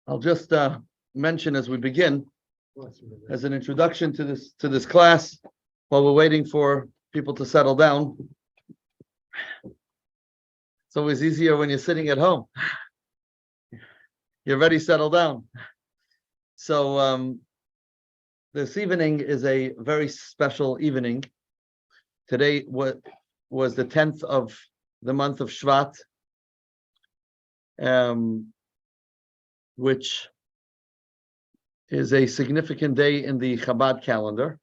I'll just mention as we begin, as an introduction to this class, while we're waiting for people to settle down. It's always easier when you're sitting at home. You're already settled down. So this evening is a very special evening. Today was the 10th of the month of Shvat, which is a significant day in the Chabad calendar.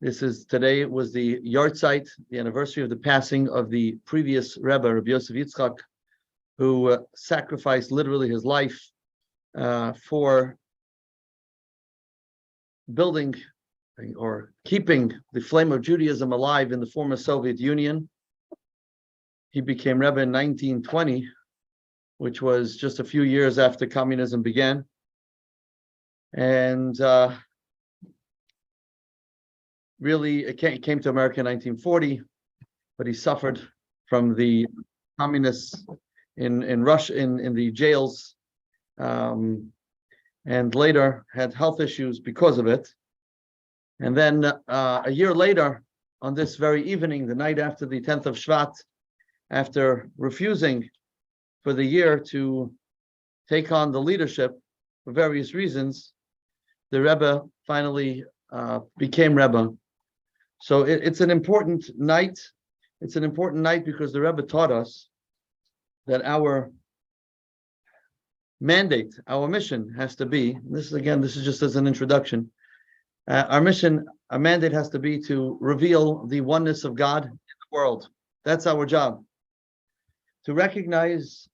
Today was the Yartzeit, the anniversary of the passing of the previous Rebbe, Rabbi Yosef Yitzchak, who sacrificed literally his life for building or keeping the flame of Judaism alive in the former Soviet Union. He became Rebbe in 1920, which was just a few years after communism began. And really, it came to America in 1940, but he suffered from the communists in Russia, in the jails, and later had health issues because of it. And then a year later, on this very evening, the night after the 10th of Shvat, after refusing for the year to take on the leadership for various reasons, the Rebbe finally became Rebbe. So it's an important night. It's an important night because the Rebbe taught us that our mandate, our mission has to be, this is just as an introduction, our mission, our mandate has to be to reveal the oneness of God in the world. That's our job. To recognize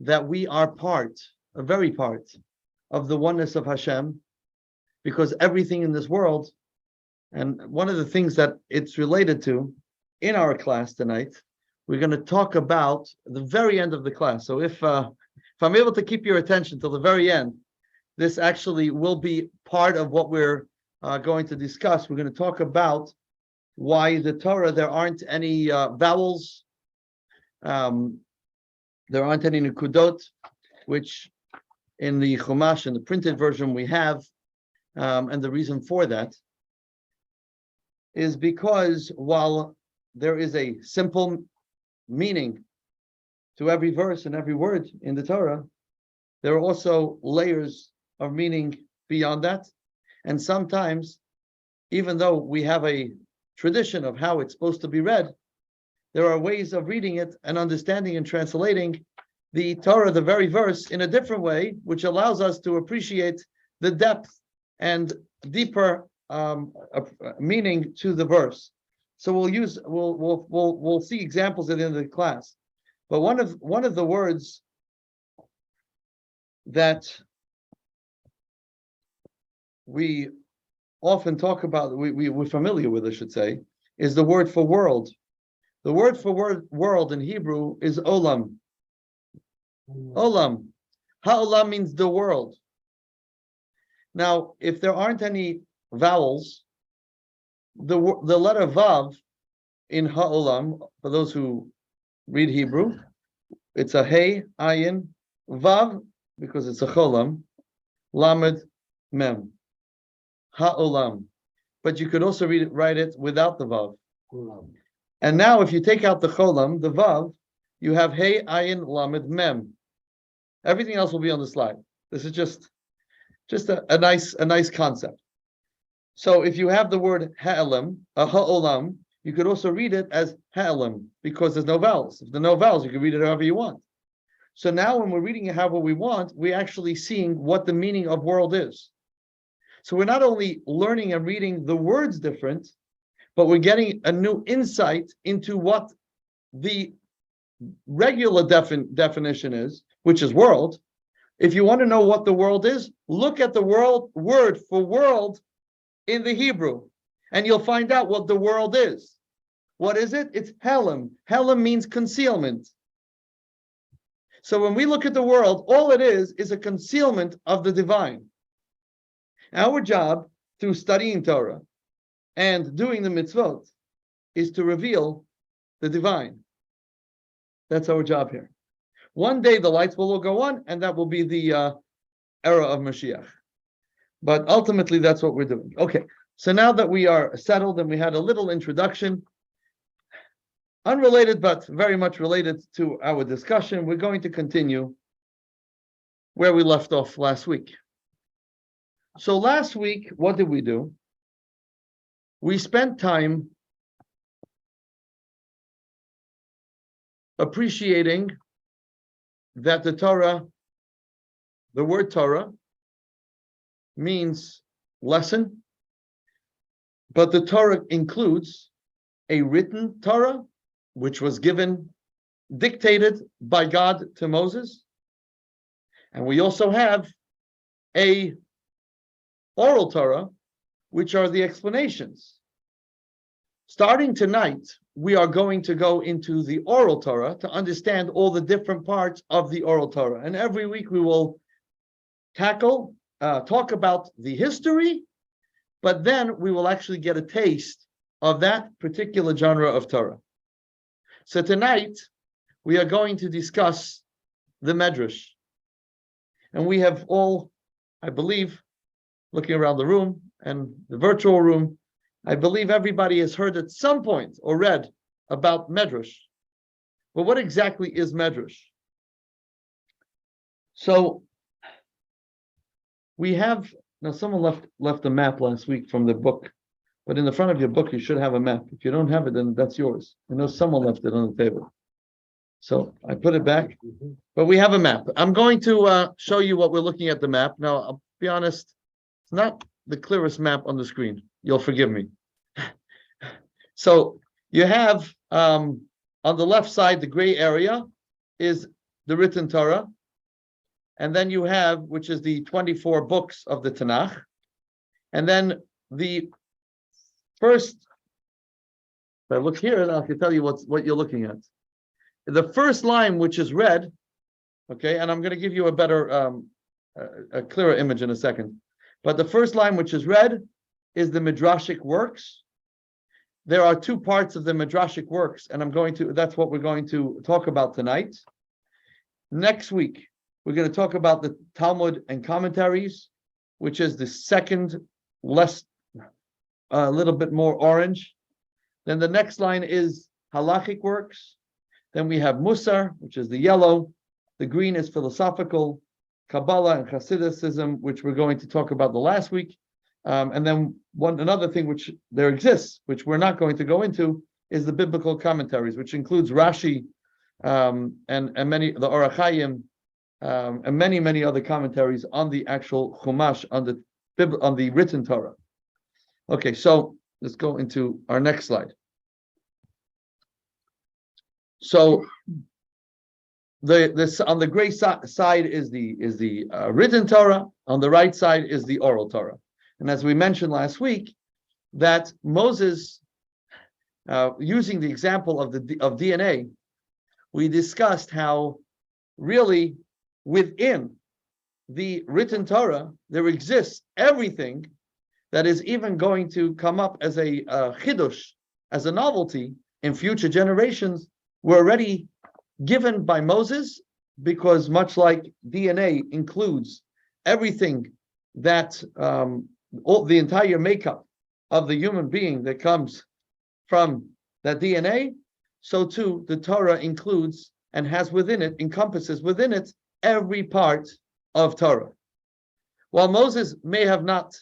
that we are a very part of the oneness of Hashem, because everything in this world, and one of the things that it's related to in our class tonight, we're going to talk about the very end of the class. So if I'm able to keep your attention till the very end, this actually will be part of what we're going to discuss. We're going to talk about why the Torah, there aren't any vowels, there aren't any nukudot, which in the Chumash, in the printed version we have, and the reason for that is because while there is a simple meaning to every verse and every word in the Torah, there are also layers of meaning beyond that. And sometimes, even though we have a tradition of how it's supposed to be read, there are ways of reading it and understanding and translating the Torah, the very verse, in a different way, which allows us to appreciate the depth and deeper meaning to the verse. So we'll see examples at the end of the class. But one of the words that we often talk about, we're familiar with, I should say, is the word for world. The word for world in Hebrew is olam. Olam. Ha'olam means the world. Now, if there aren't any vowels, the letter vav in ha'olam, for those who read Hebrew, it's a hey, ayin, vav, because it's a cholam, lamed, mem. Ha'olam. But you could also write it without the vav. And now if you take out the cholam, the vav, you have hey, ayin, lamed, mem. Everything else will be on the slide. This is just a nice concept. So if you have the word ha'olam, ha'olam, you could also read it as ha'olam, because there's no vowels. If there are no vowels, you can read it however you want. So now when we're reading it however we want, we're actually seeing what the meaning of world is. So we're not only learning and reading the words different, but we're getting a new insight into what the regular definition is, which is world. If you want to know what the world is, look at the word for world in the Hebrew, and you'll find out what the world is. What is it? It's Helam. Helam means concealment. So when we look at the world, all it is a concealment of the divine. Our job through studying Torah and doing the mitzvot is to reveal the divine. That's our job here. One day the lights will all go on, and that will be the era of Mashiach. But ultimately, that's what we're doing. Okay, so now that we are settled and we had a little introduction, unrelated but very much related to our discussion, we're going to continue where we left off last week. So last week, what did we do? We spent time appreciating that the Torah, the word Torah, means lesson, but the Torah includes a written Torah, which was dictated by God to Moses, and we also have a oral Torah, which are the explanations. Starting tonight, we are going to go into the oral Torah to understand all the different parts of the oral Torah, and every week we will talk about the history, but then we will actually get a taste of that particular genre of Torah. So tonight, we are going to discuss the Medrash. And we have all, I believe, looking around the room and the virtual room, I believe everybody has heard at some point or read about Medrash. But what exactly is Medrash? So, we have, now someone left a map last week from the book, but in the front of your book, you should have a map. If you don't have it, then that's yours. I know someone left it on the table. So I put it back, but we have a map. I'm going to show you what we're looking at the map. Now, I'll be honest, it's not the clearest map on the screen. You'll forgive me. So you have, on the left side, the gray area is the written Torah. And then you have, which is the 24 books of the Tanakh. And then the first, if I look here, I can tell you what you're looking at. The first line, which is red, okay, and I'm going to give you a better, a clearer image in a second. But the first line, which is red, is the Midrashic works. There are two parts of the Midrashic works, and that's what we're going to talk about tonight. Next week, we're going to talk about the Talmud and commentaries, which is the second, a little bit more orange. Then the next line is halachic works. Then we have Musar, which is the yellow. The green is philosophical, Kabbalah and Hasidism, which we're going to talk about the last week. And then another thing which there exists, which we're not going to go into, is the biblical commentaries, which includes Rashi and many, the Orach Chaim, and many other commentaries on the actual Chumash, on the written Torah. Okay, so let's go into our next slide. So on the gray side is the written Torah. On the right side is the oral Torah. And as we mentioned last week, that Moses, using the example of DNA, we discussed how really within the written Torah there exists everything that is even going to come up as a chidush, as a novelty in future generations, were already given by Moses, because much like DNA includes everything that the entire makeup of the human being that comes from that DNA, so too the Torah includes and encompasses within it every part of Torah. While Moses may have not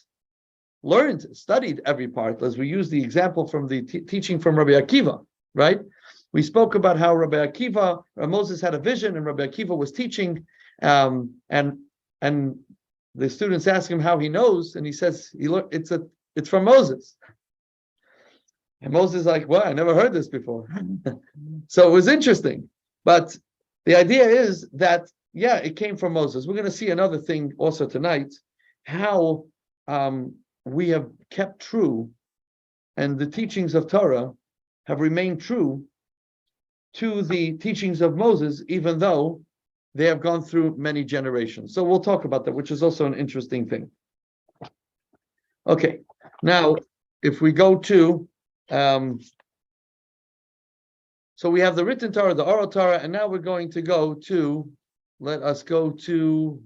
studied every part, as we use the example from the teaching from Rabbi Akiva, right? We spoke about how Moses had a vision, and Rabbi Akiva was teaching, and the students ask him how he knows, and he says, it's from Moses. And Moses is like, well, I never heard this before. So it was interesting. But the idea is that, yeah, it came from Moses. We're going to see another thing also tonight, how we have kept true, and the teachings of Torah have remained true to the teachings of Moses, even though they have gone through many generations. So we'll talk about that, which is also an interesting thing. Okay, now if we go to So we have the written Torah, the oral Torah, and now we're going to go to, let us go to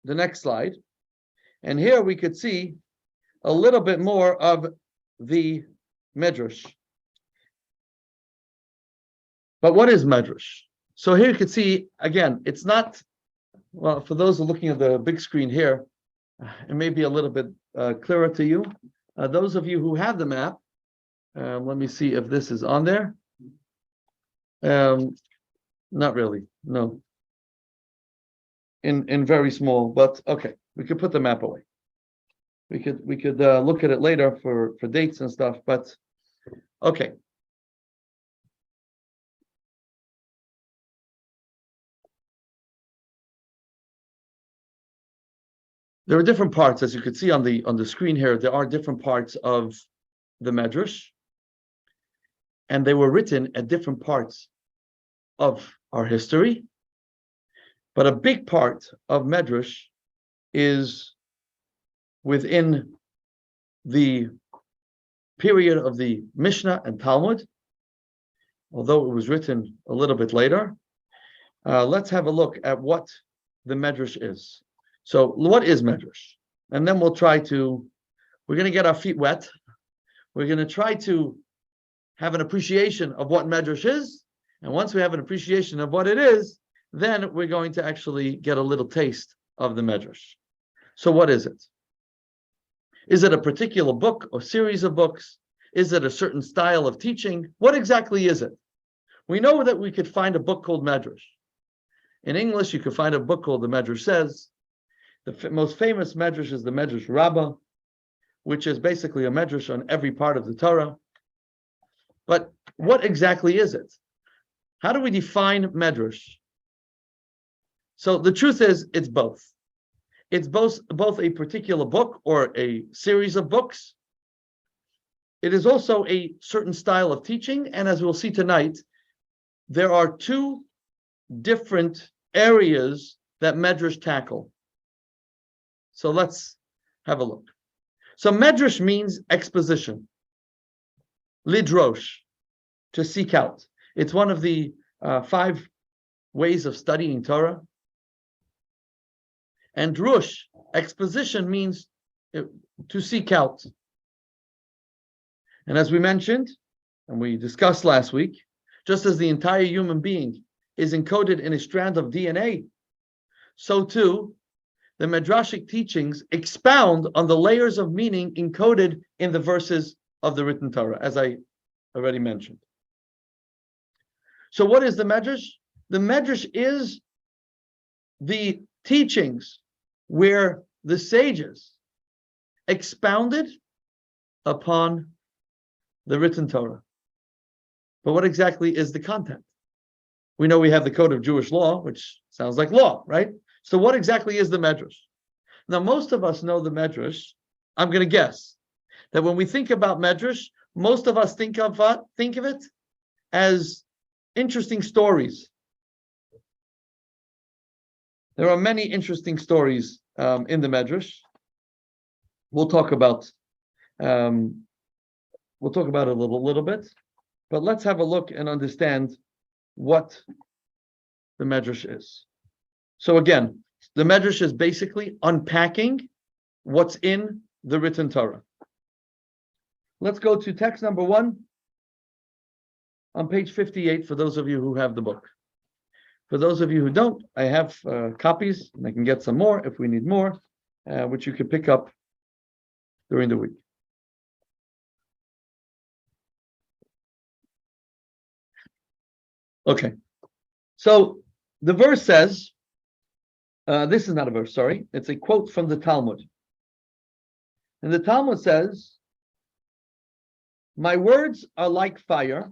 the next slide. And here we could see a little bit more of the Medrash. But what is Medrash? So here you can see, again, it's not, well, for those who are looking at the big screen here, it may be a little bit clearer to you. Those of you who have the map, let me see if this is on there. Not really, no. In very small, but okay, we could put the map away. We could look at it later for dates and stuff, but okay. There are different parts, as you can see on the screen here. There are different parts of the Medrash, and they were written at different parts of our history. But a big part of Medrash is within the period of the Mishnah and Talmud, although it was written a little bit later. Let's have a look at what the Medrash is. So what is Medrash? And then we're going to get our feet wet. We're going to try to have an appreciation of what Medrash is. And once we have an appreciation of what it is, then we're going to actually get a little taste of the Medrash. So what is it? Is it a particular book or series of books? Is it a certain style of teaching? What exactly is it? We know that we could find a book called Medrash. In English, you could find a book called The Medrash Says. The most famous Medrash is the Medrash Rabbi, which is basically a Medrash on every part of the Torah. But what exactly is it? How do we define Medrash? So the truth is, it's both. It's both a particular book or a series of books. It is also a certain style of teaching. And as we'll see tonight, there are two different areas that Medrash tackle. So let's have a look. So Medrash means exposition. Lidrosh, to seek out. It's one of the 5 ways of studying Torah. And drush, exposition, means to seek out. And as we mentioned, and we discussed last week, just as the entire human being is encoded in a strand of DNA, so too, the Medrashic teachings expound on the layers of meaning encoded in the verses of the written Torah, as I already mentioned. So what is the Medrash? The Medrash is the teachings where the sages expounded upon the written Torah. But what exactly is the content? We know we have the code of Jewish law, which sounds like law, right? So what exactly is the Medrash? Now, most of us know the Medrash. I'm going to guess that when we think about Medrash, most of us think of it as interesting stories. There are many interesting stories in the Medrash. We'll talk about it a little bit, but let's have a look and understand what the Medrash is. So again, the Medrash is basically unpacking what's in the written Torah. Let's go to text number 1 on page 58 for those of you who have the book. For those of you who don't, I have copies, and I can get some more if we need more, which you can pick up during the week. Okay, so the verse says, this is not a verse, sorry. It's a quote from the Talmud. And the Talmud says, "My words are like fire,"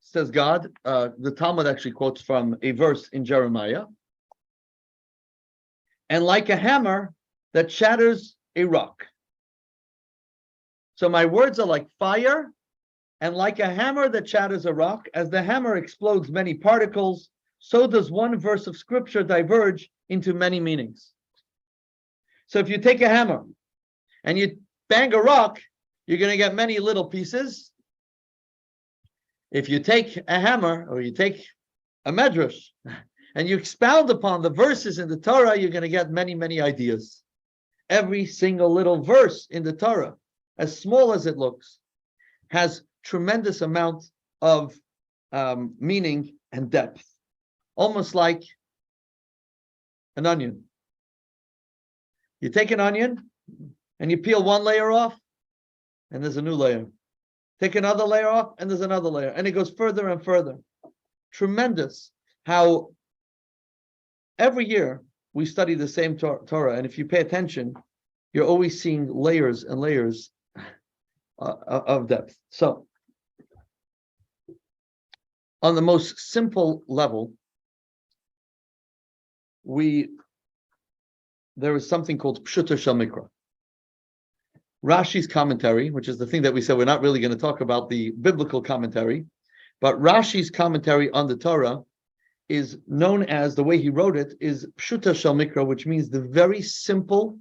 says God. The Talmud actually quotes from a verse in Jeremiah. "And like a hammer that shatters a rock." So my words are like fire and like a hammer that shatters a rock. As the hammer explodes many particles, so does one verse of scripture diverge into many meanings. So if you take a hammer and you bang a rock, you're going to get many little pieces. If you take a hammer or you take a medrash and you expound upon the verses in the Torah, you're going to get many, many ideas. Every single little verse in the Torah, as small as it looks, has tremendous amount of meaning and depth, almost like an onion. You take an onion and you peel one layer off, and there's a new layer. Take another layer off, and there's another layer, and it goes further and further. Tremendous how every year we study the same Torah, and if you pay attention, you're always seeing layers and layers of depth. So, on the most simple level, there is something called Pshuta Shel Mikra. Rashi's commentary, which is the thing that we said we're not really going to talk about the biblical commentary, but Rashi's commentary on the Torah is known as, the way he wrote it, is Pshuta Shel Mikra, which means the very simple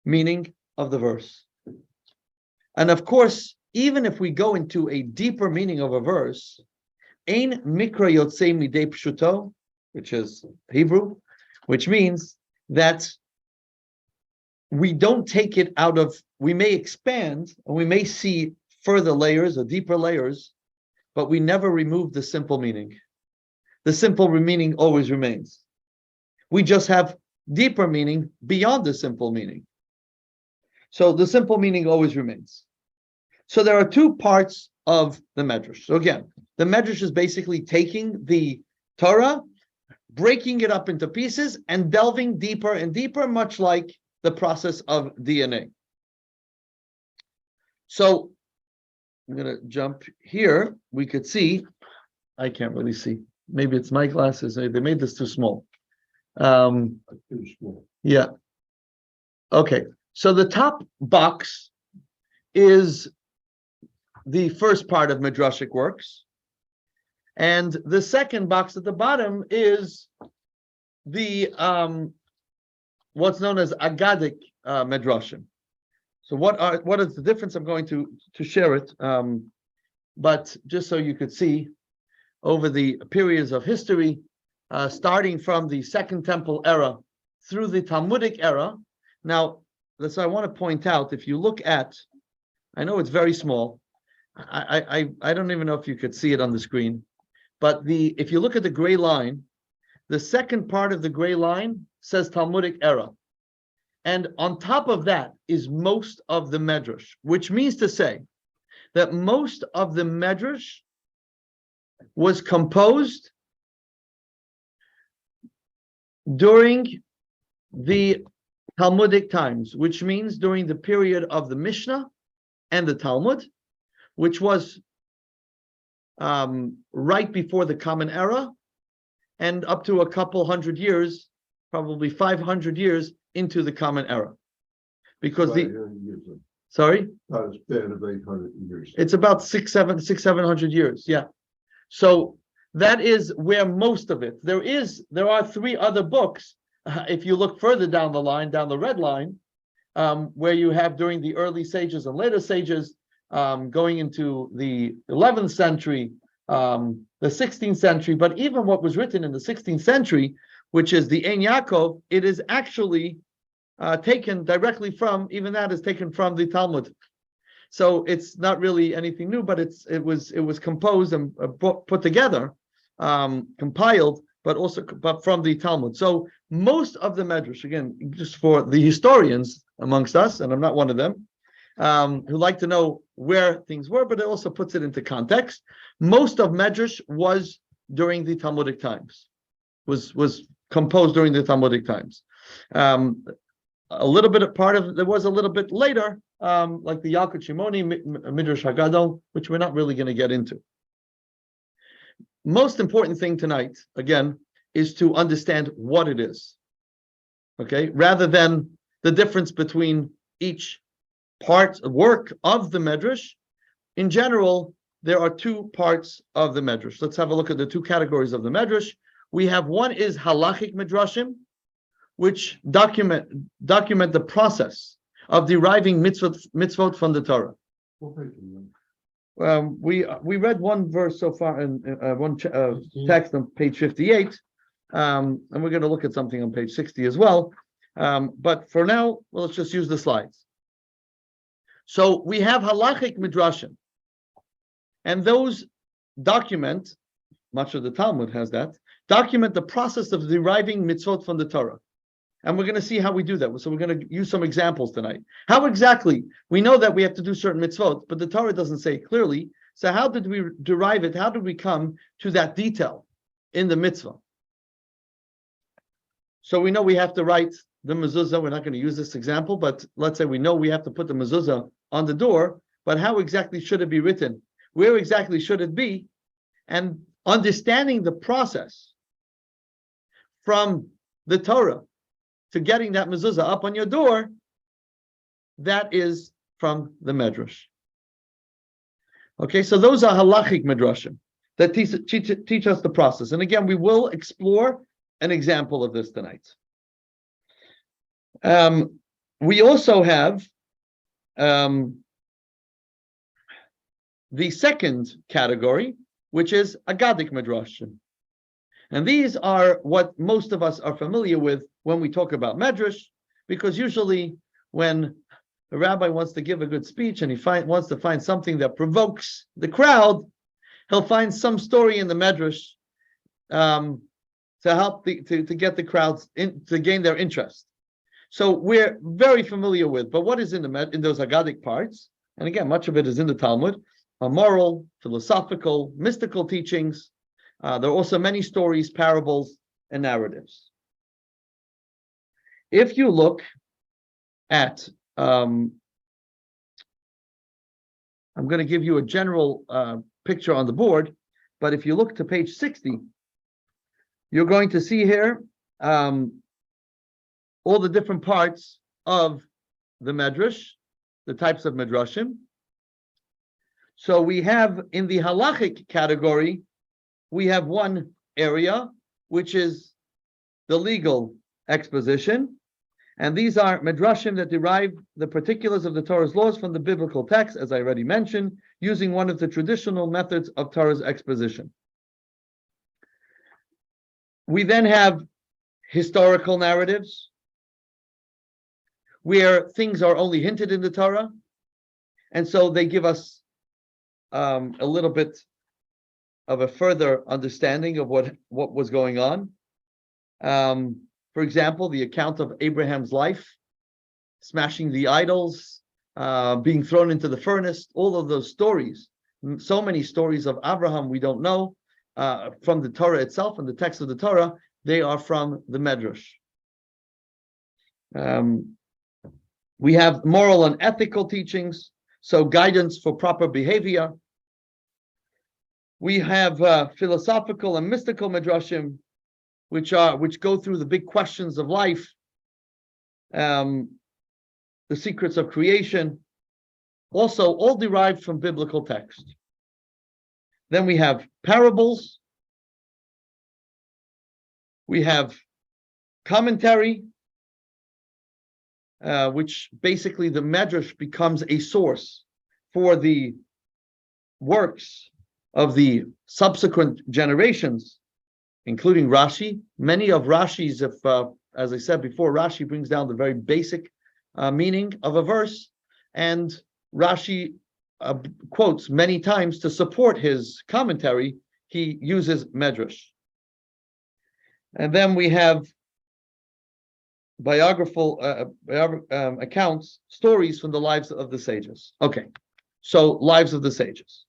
meaning of the verse. And of course, even if we go into a deeper meaning of a verse, Ein Mikra Yotzei Midei Pshuto, which is Hebrew, which means that we don't take it out of, we may expand and we may see further layers or deeper layers, but we never remove the simple meaning. The simple meaning always remains. We just have deeper meaning beyond the simple meaning. So the simple meaning always remains. So there are two parts of the Medrash. So again, the Medrash is basically taking the Torah, breaking it up into pieces, and delving deeper and deeper, much like the process of DNA. So I'm going to jump here. We could see, I can't really see. Maybe it's my glasses. They made this too small. Too small. Yeah. Okay. So the top box is the first part of Midrashic works. And the second box at the bottom is the what's known as Agadic Midrashim. So what is the difference? I'm going to share it, but just so you could see over the periods of history, starting from the Second Temple era through the Talmudic era. Now, that's what I want to point out. If you look at, I know it's very small. I don't even know if you could see it on the screen, but if you look at the gray line, the second part of the gray line says Talmudic era. And on top of that is most of the Medrash, which means to say that most of the Medrash was composed during the Talmudic times, which means during the period of the Mishnah and the Talmud, which was right before the Common Era, and up to a couple hundred years, probably 500 years into the Common Era. Because sorry? About a span of 800 years. It's about 700 years, yeah. So that is where most of it. There are three other books, if you look further down the line, down the red line, where you have during the early sages and later sages, going into the 11th century, the 16th century, but even what was written in the 16th century, which is the Ein Yaakov, it is actually taken directly from, even that is taken from the Talmud. So it's not really anything new, but it was composed and put together, compiled, but from the Talmud. So most of the Medrash, again, just for the historians amongst us, and I'm not one of them, who like to know where things were, but it also puts it into context. Most of Medrash was during the Talmudic times, was composed during the Talmudic times. A little bit of part of there was a little bit later, like the Yalkut Shimoni, Midrash Hagadol, which we're not really going to get into. Most important thing tonight, again, is to understand what it is. Okay, rather than the difference between each work of the Medrash. In general, there are two parts of the Medrash. Let's have a look at the two categories of the Medrash. We have one is halachic Midrashim, which document the process of deriving mitzvot from the Torah. we read one verse so far in text on page 58, and we're going to look at something on page 60 as well. But for now, let's just use the slides. So we have halachic midrashim, and those document, much of the Talmud has that, document the process of deriving mitzvot from the Torah. And we're going to see how we do that. So we're going to use some examples tonight. How exactly? We know that we have to do certain mitzvot, but the Torah doesn't say clearly. So how did we derive it? How did we come to that detail in the mitzvah? So we know we have to write the mezuzah. We're not going to use this example, but let's say we know we have to put the mezuzah on the door, but how exactly should it be written? Where exactly should it be? And understanding the process from the Torah to getting that mezuzah up on your door, that is from the Medrash. Okay, so those are halachic midrashim that teach us the process. And again, we will explore an example of this tonight. We also have the second category, which is Agadic midrashim. And these are what most of us are familiar with when we talk about Medrash, because usually when a rabbi wants to give a good speech and he wants to find something that provokes the crowd, he'll find some story in the Medrash to help to get the crowds to gain their interest. So we're very familiar with, but what is in those Agadic parts, and again, much of it is in the Talmud, are moral, philosophical, mystical teachings. There are also many stories, parables, and narratives. If you look at, I'm going to give you a general picture on the board, but if you look to page 60, you're going to see here all the different parts of the Medrash, the types of Midrashim. So we have in the halachic category, we have one area, which is the legal exposition. And these are midrashim that derive the particulars of the Torah's laws from the biblical text, as I already mentioned, using one of the traditional methods of Torah's exposition. We then have historical narratives, where things are only hinted in the Torah, and so they give us a little bit of a further understanding of what was going on. For example, the account of Abraham's life, smashing the idols, being thrown into the furnace, all of those stories, so many stories of Abraham we don't know from the Torah itself, and the text of the Torah, they are from the Medrash. We have moral and ethical teachings, so guidance for proper behavior. We have philosophical and mystical midrashim, which go through the big questions of life, the secrets of creation, also all derived from biblical text. Then we have parables. We have commentary, which basically the Medrash becomes a source for the works of the subsequent generations, including Rashi. Many of Rashi's, as I said before, Rashi brings down the very basic meaning of a verse, and Rashi quotes many times to support his commentary. He uses Medrash. And then we have biographical accounts, stories from the lives of the sages. Okay, so lives of the sages.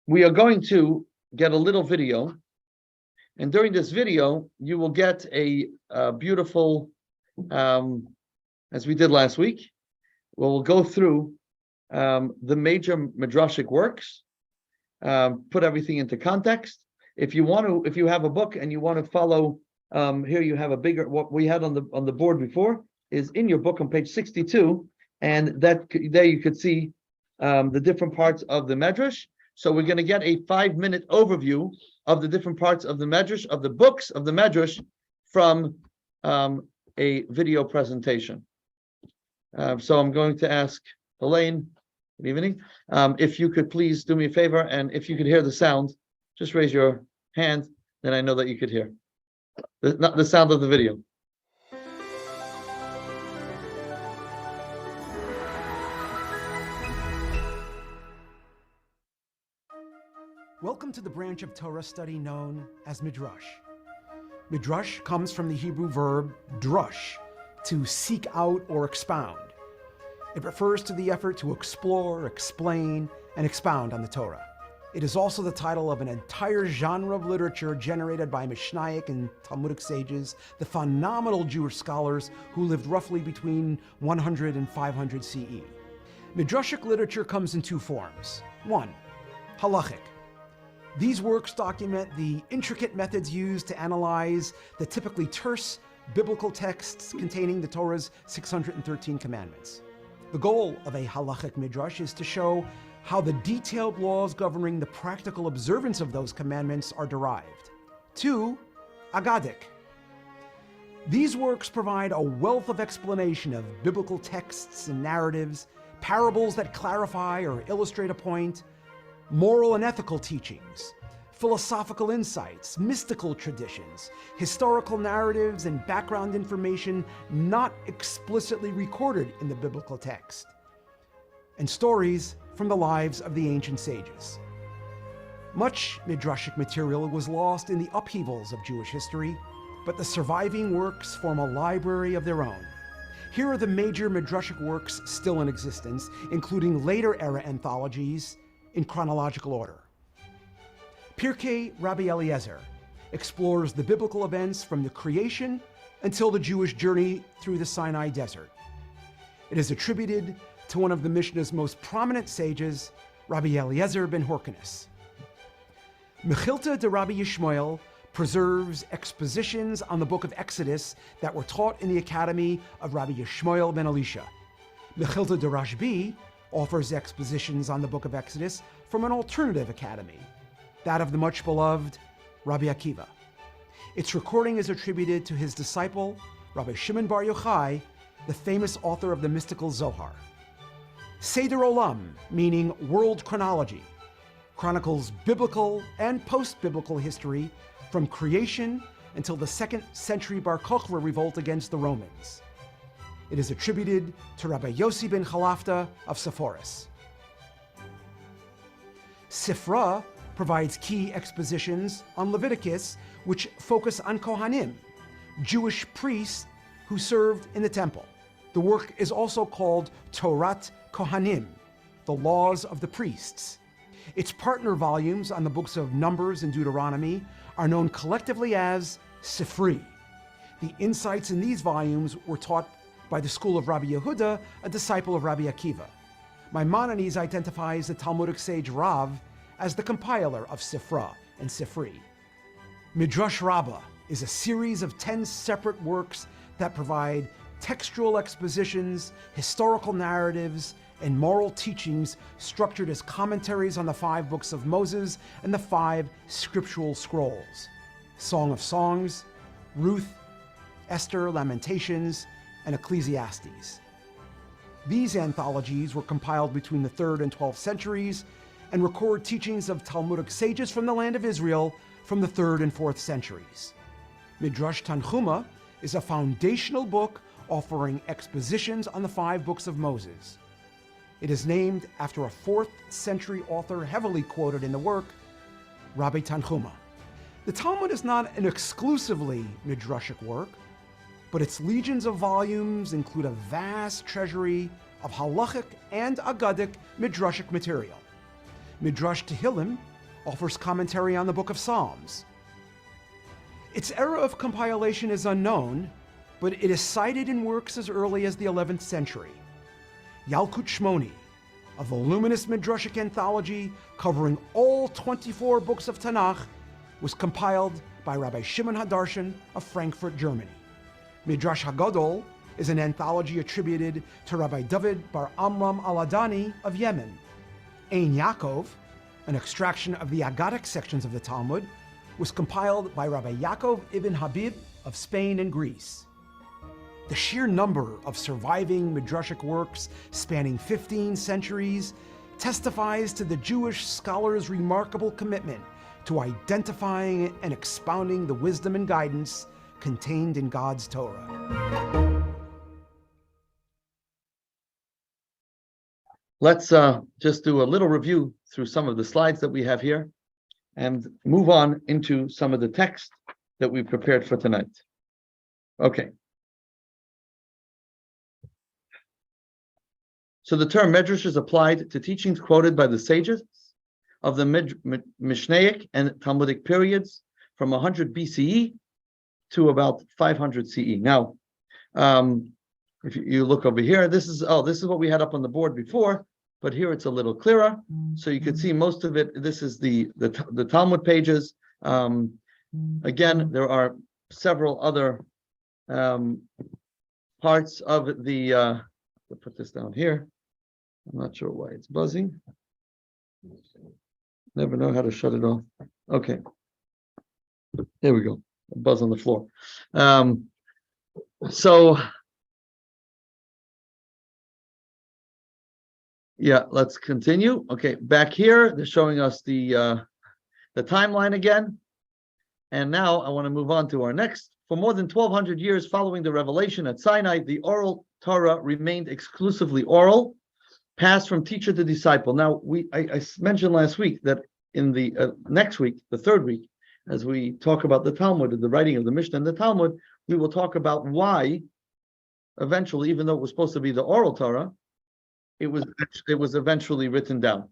We are going to get a little video, and during this video, you will get a beautiful, as we did last week, we'll go through the major midrashic works, put everything into context. If you have a book and you want to follow, here you have a bigger, what we had on the board before is in your book on page 62, and there you could see the different parts of the Medrash. So we're going to get a 5-minute overview of the different parts of the Medrash, of the books of the Medrash, from a video presentation. So I'm going to ask Elaine, good evening, if you could please do me a favor, and if you could hear the sound, just raise your hand, then I know that you could hear the sound of the video. Welcome to the branch of Torah study known as Midrash. Midrash comes from the Hebrew verb drush, to seek out or expound. It refers to the effort to explore, explain, and expound on the Torah. It is also the title of an entire genre of literature generated by Mishnaic and Talmudic sages, the phenomenal Jewish scholars who lived roughly between 100 and 500 CE. Midrashic literature comes in two forms. One, halachic. These works document the intricate methods used to analyze the typically terse biblical texts containing the Torah's 613 commandments. The goal of a halachic midrash is to show how the detailed laws governing the practical observance of those commandments are derived. Two, agadic. These works provide a wealth of explanation of biblical texts and narratives, parables that clarify or illustrate a point, moral and ethical teachings, philosophical insights, mystical traditions, historical narratives, and background information not explicitly recorded in the biblical text, and stories from the lives of the ancient sages. Much midrashic material was lost in the upheavals of Jewish history, but the surviving works form a library of their own. Here are the major midrashic works still in existence, including later era anthologies in chronological order. Pirkei Rabbi Eliezer explores the biblical events from the creation until the Jewish journey through the Sinai desert. It is attributed to one of the Mishnah's most prominent sages, Rabbi Eliezer ben Horkanus. Mechilta de Rabbi Yishmael preserves expositions on the book of Exodus that were taught in the academy of Rabbi Yishmael ben Elisha. Mechilta de Rashbi offers expositions on the book of Exodus from an alternative academy, that of the much beloved Rabbi Akiva. Its recording is attributed to his disciple, Rabbi Shimon Bar Yochai, the famous author of the mystical Zohar. Seder Olam, meaning world chronology, chronicles biblical and post-biblical history from creation until the 2nd century Bar Kokhba revolt against the Romans. It is attributed to Rabbi Yossi ben Chalafta of Sepphoris. Sifra provides key expositions on Leviticus, which focus on Kohanim, Jewish priests who served in the temple. The work is also called Torat Kohanim, the laws of the priests. Its partner volumes on the books of Numbers and Deuteronomy are known collectively as Sifri. The insights in these volumes were taught by the school of Rabbi Yehuda, a disciple of Rabbi Akiva. Maimonides identifies the Talmudic sage Rav as the compiler of Sifra and Sifri. Midrash Rabbah is a series of 10 separate works that provide textual expositions, historical narratives, and moral teachings structured as commentaries on the 5 books of Moses and the 5 scriptural scrolls: Song of Songs, Ruth, Esther, Lamentations, and Ecclesiastes. These anthologies were compiled between the 3rd and 12th centuries and record teachings of Talmudic sages from the land of Israel from the 3rd and 4th centuries. Midrash Tanchuma is a foundational book offering expositions on the 5 books of Moses. It is named after a 4th century author heavily quoted in the work, Rabbi Tanchuma. The Talmud is not an exclusively midrashic work, but its legions of volumes include a vast treasury of halachic and agadic midrashic material. Midrash Tehillim offers commentary on the book of Psalms. Its era of compilation is unknown, but it is cited in works as early as the 11th century. Yalkut Shmoni, a voluminous midrashic anthology covering all 24 books of Tanakh, was compiled by Rabbi Shimon Hadarshan of Frankfurt, Germany. Midrash Hagadol is an anthology attributed to Rabbi David Bar Amram al-Adani of Yemen. Ein Yaakov, an extraction of the Agadic sections of the Talmud, was compiled by Rabbi Yaakov ibn Habib of Spain and Greece. The sheer number of surviving midrashic works spanning 15 centuries testifies to the Jewish scholar's remarkable commitment to identifying and expounding the wisdom and guidance contained in God's Torah. Let's just do a little review through some of the slides that we have here and move on into some of the text that we prepared for tonight. Okay. So the term medrash is applied to teachings quoted by the sages of the Mishnaic and Talmudic periods from 100 BCE to about 500 CE. Now, if you look over here, this is what we had up on the board before, but here it's a little clearer. So you could see most of it. This is the Talmud pages. Again, there are several other parts of the. I'll put this down here. I'm not sure why it's buzzing. Never know how to shut it off. Okay. There we go. A buzz on the floor. So yeah, let's continue. Okay, back here, they're showing us the timeline again. And now I want to move on to our next. For more than 1,200 years following the revelation at Sinai, the oral Torah remained exclusively oral, passed from teacher to disciple. Now, I mentioned last week that in the next week, the third week, as we talk about the Talmud, the writing of the Mishnah and the Talmud, we will talk about why eventually, even though it was supposed to be the oral Torah, it was eventually written down.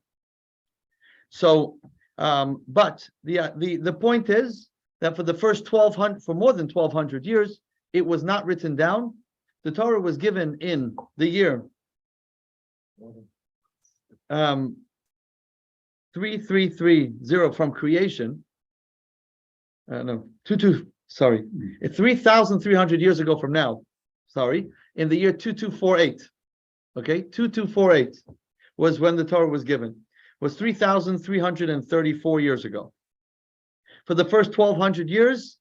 So, but the point is that for the first more than 1,200 years, it was not written down. The Torah was given in the year 3330 from creation. 3,300 years ago from now. Sorry, in the year 2248. Okay, 2248 was when the Torah was given. Was 3,334 years ago. For the first 1,200 years,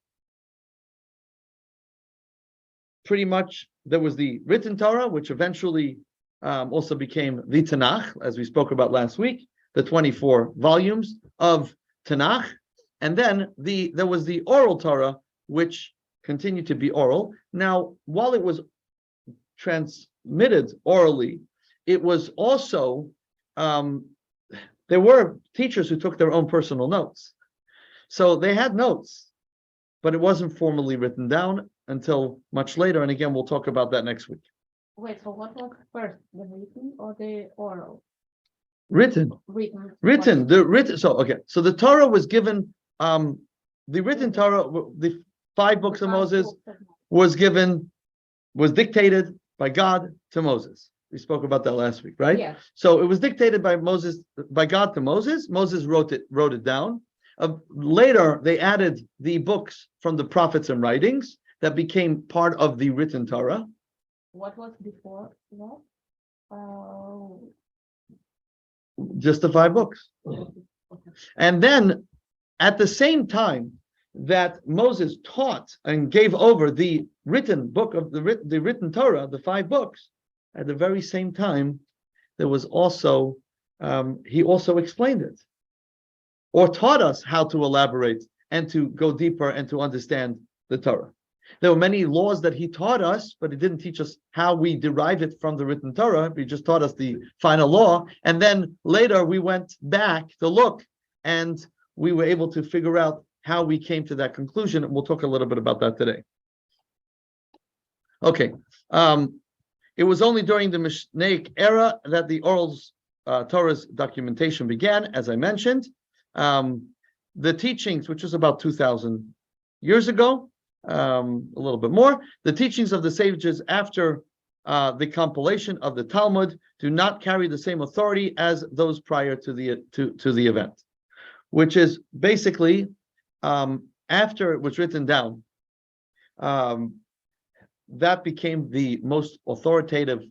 pretty much there was the written Torah, which eventually also became the Tanakh, as we spoke about last week, the 24 volumes of Tanakh. And then there was the oral Torah, which continued to be oral. Now, while it was transmitted orally, it was also, there were teachers who took their own personal notes. So they had notes, but it wasn't formally written down until much later. And again, we'll talk about that next week. Wait, so what was first, the written or the oral? Written. So the Torah was given, the written Torah, the 5 books of Moses was dictated by God to Moses. We spoke about that last week, right? Yes. So it was dictated by God to Moses. Moses wrote it down. Later, they added the books from the prophets and writings that became part of the written Torah. What was before that? Just the 5 books. And then, at the same time that Moses taught and gave over the written book of the written Torah, the 5 books, at the very same time, there was also, he also explained it, or taught us how to elaborate and to go deeper and to understand the Torah. There were many laws that he taught us, but he didn't teach us how we derive it from the written Torah. He just taught us the final law. And then later we went back to look and we were able to figure out how we came to that conclusion. And we'll talk a little bit about that today. Okay. It was only during the Mishnaic era that the oral Torah's documentation began, as I mentioned. The teachings, which was about 2,000 years ago, a little bit more, the teachings of the sages after the compilation of the Talmud do not carry the same authority as those prior to the event, which is basically after it was written down, that became the most authoritative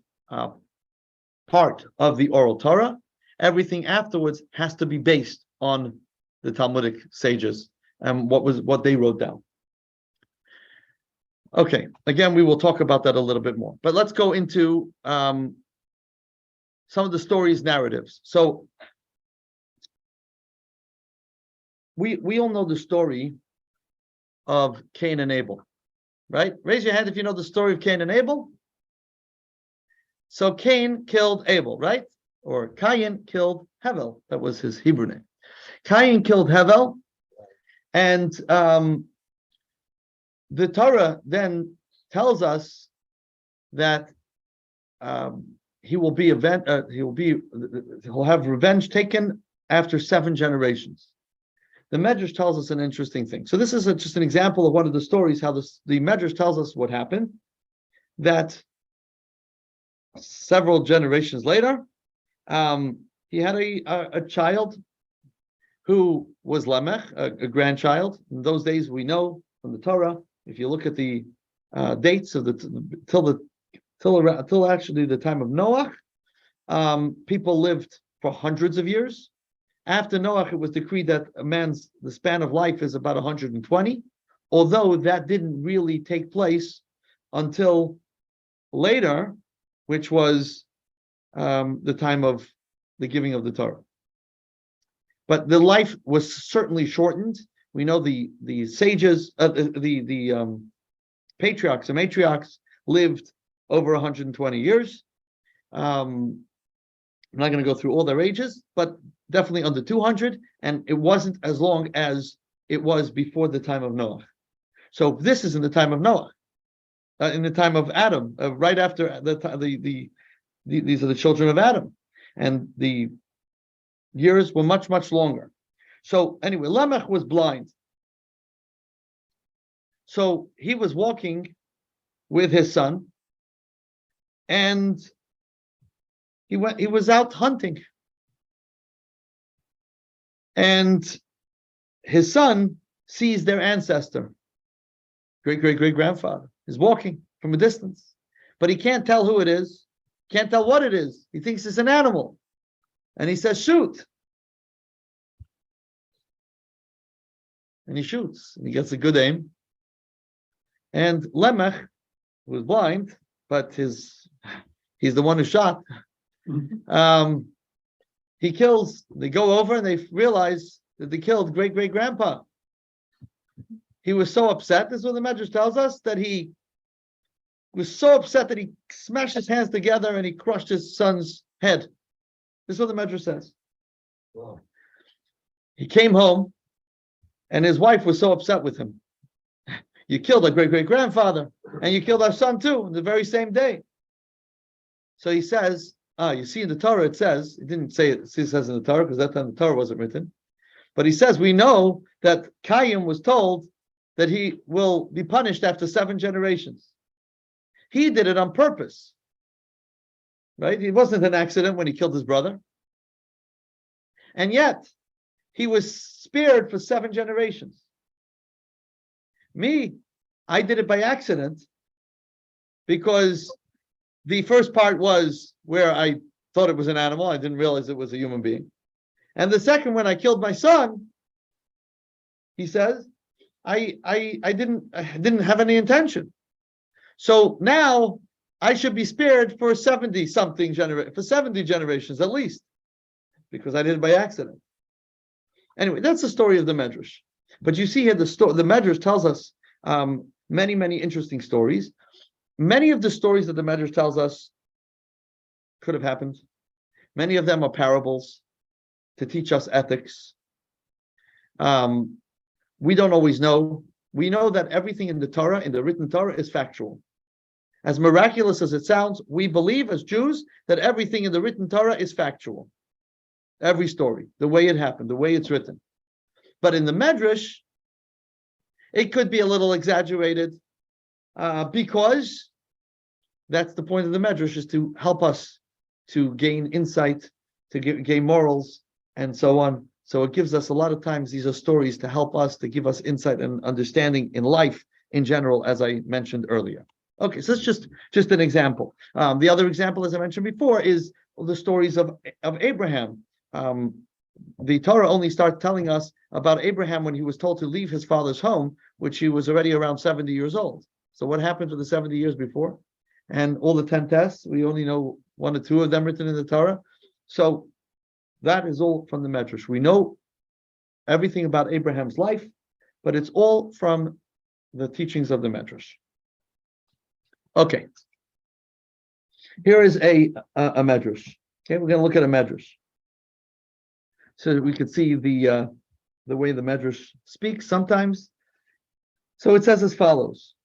part of the oral Torah. Everything afterwards has to be based on the Talmudic sages and what they wrote down. Okay, again, we will talk about that a little bit more. But let's go into some of the stories, narratives. So we all know the story of Cain and Abel, right? Raise your hand if you know the story of Cain and Abel. So Cain killed Abel, right? Or Cain killed Hevel. That was his Hebrew name. Cain killed Hevel, and the Torah then tells us that he'll have revenge taken after 7 generations. The Medrash tells us an interesting thing. So this is just an example of one of the stories, how the Medrash tells us what happened, that several generations later, he had a child who was Lamech, a grandchild. In those days, we know from the Torah, if you look at the dates of till actually the time of Noah, people lived for hundreds of years. After Noah, it was decreed that the span of life is about 120, although that didn't really take place until later, which was the time of the giving of the Torah. But the life was certainly shortened. We know the sages, the patriarchs and matriarchs lived over 120 years. I'm not going to go through all their ages, but definitely under 200, and it wasn't as long as it was before the time of Noah. So this is in the time of Noah, in the time of Adam, right after these are the children of Adam, and the years were much, much longer. So anyway, Lamech was blind. So he was walking with his son, and he was out hunting. And his son sees their ancestor, great-great-great-grandfather, is walking from a distance. But he can't tell who it is, can't tell what it is. He thinks it's an animal. And he says, shoot. And he shoots, and he gets a good aim. And Lamech was blind, but he's the one who shot. He kills, they go over and they realize that they killed great-great-grandpa. He was so upset, this is what the Medrash tells us, that he was so upset that he smashed his hands together and he crushed his son's head. This is what the Medrash says. Wow. He came home and his wife was so upset with him. You killed our great-great-grandfather and you killed our son too on the very same day. So he says, you see in the Torah it says, it didn't say it says in the Torah because that time the Torah wasn't written, but he says we know that Cain was told that he will be punished after 7 generations. He did it on purpose, right? It wasn't an accident when he killed his brother. And yet, he was spared for 7 generations. Me, I did it by accident because the first part was where I thought it was an animal. I didn't realize it was a human being. And the second, when I killed my son, he says, I didn't have any intention. So now I should be spared for 70 generations at least, because I did it by accident. Anyway, that's the story of the Medrash. But you see here the Medrash tells us many, many interesting stories. Many of the stories that the Medrash tells us could have happened. Many of them are parables to teach us ethics. We don't always know. We know that everything in the Torah, in the written Torah, is factual. As miraculous as it sounds, we believe as Jews that everything in the written Torah is factual. Every story, the way it happened, the way it's written. But in the Medrash, it could be a little exaggerated because that's the point of the Medrash, is to help us to gain insight, to gain morals, and so on. So it gives us a lot of times, these are stories to help us, to give us insight and understanding in life in general, as I mentioned earlier. Okay, so it's just an example. The other example, as I mentioned before, is the stories of Abraham. The Torah only starts telling us about Abraham when he was told to leave his father's home, which he was already around 70 years old. So what happened for the 70 years before? And all the 10 tests, we only know one or two of them written in the Torah. So that is all from the Medrash. We know everything about Abraham's life, but it's all from the teachings of the Medrash. Okay. Here is a Medrash. Okay, we're going to look at a Medrash, so that we could see the way the Medrash speaks sometimes. So it says as follows.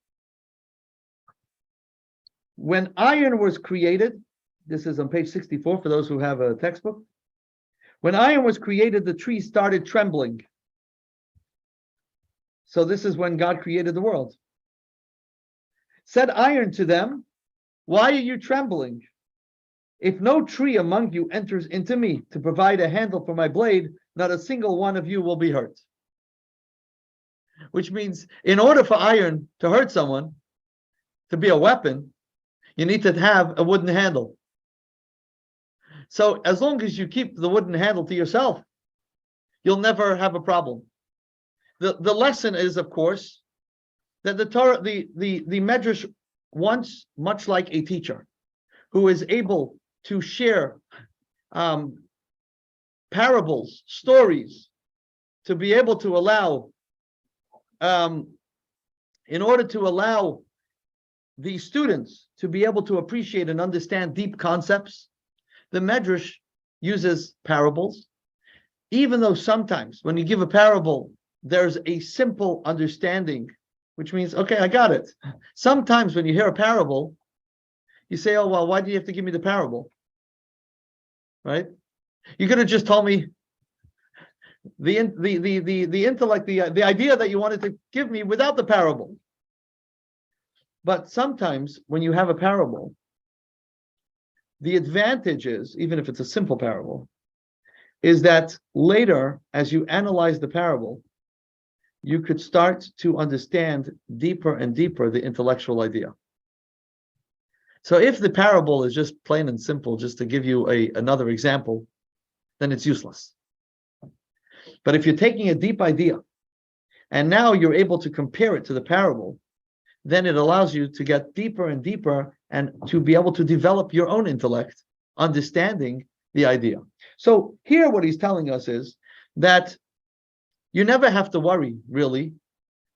When iron was created, this is on page 64 for those who have a textbook. When iron was created, the trees started trembling. So this is when God created the world. Said iron to them, why are you trembling? If no tree among you enters into me to provide a handle for my blade, not a single one of you will be hurt. Which means, in order for iron to hurt someone, to be a weapon, you need to have a wooden handle. So as long as you keep the wooden handle to yourself, you'll never have a problem. The lesson is, of course, that the Torah, the Medrash wants, much like a teacher, who is able to share parables, stories, to be able to allow, in order to allow the students to be able to appreciate and understand deep concepts. The Medrash uses parables, even though sometimes when you give a parable, there's a simple understanding, which means, okay, I got it. Sometimes when you hear a parable, you say, oh, well, why do you have to give me the parable? Right? You could have just told me the intellect, the idea that you wanted to give me without the parable. But sometimes when you have a parable, the advantage is, even if it's a simple parable, is that later, as you analyze the parable, you could start to understand deeper and deeper the intellectual idea. So if the parable is just plain and simple, just to give you another example, then it's useless. But if you're taking a deep idea, and now you're able to compare it to the parable, then it allows you to get deeper and deeper and to be able to develop your own intellect, understanding the idea. So here what he's telling us is that you never have to worry, really,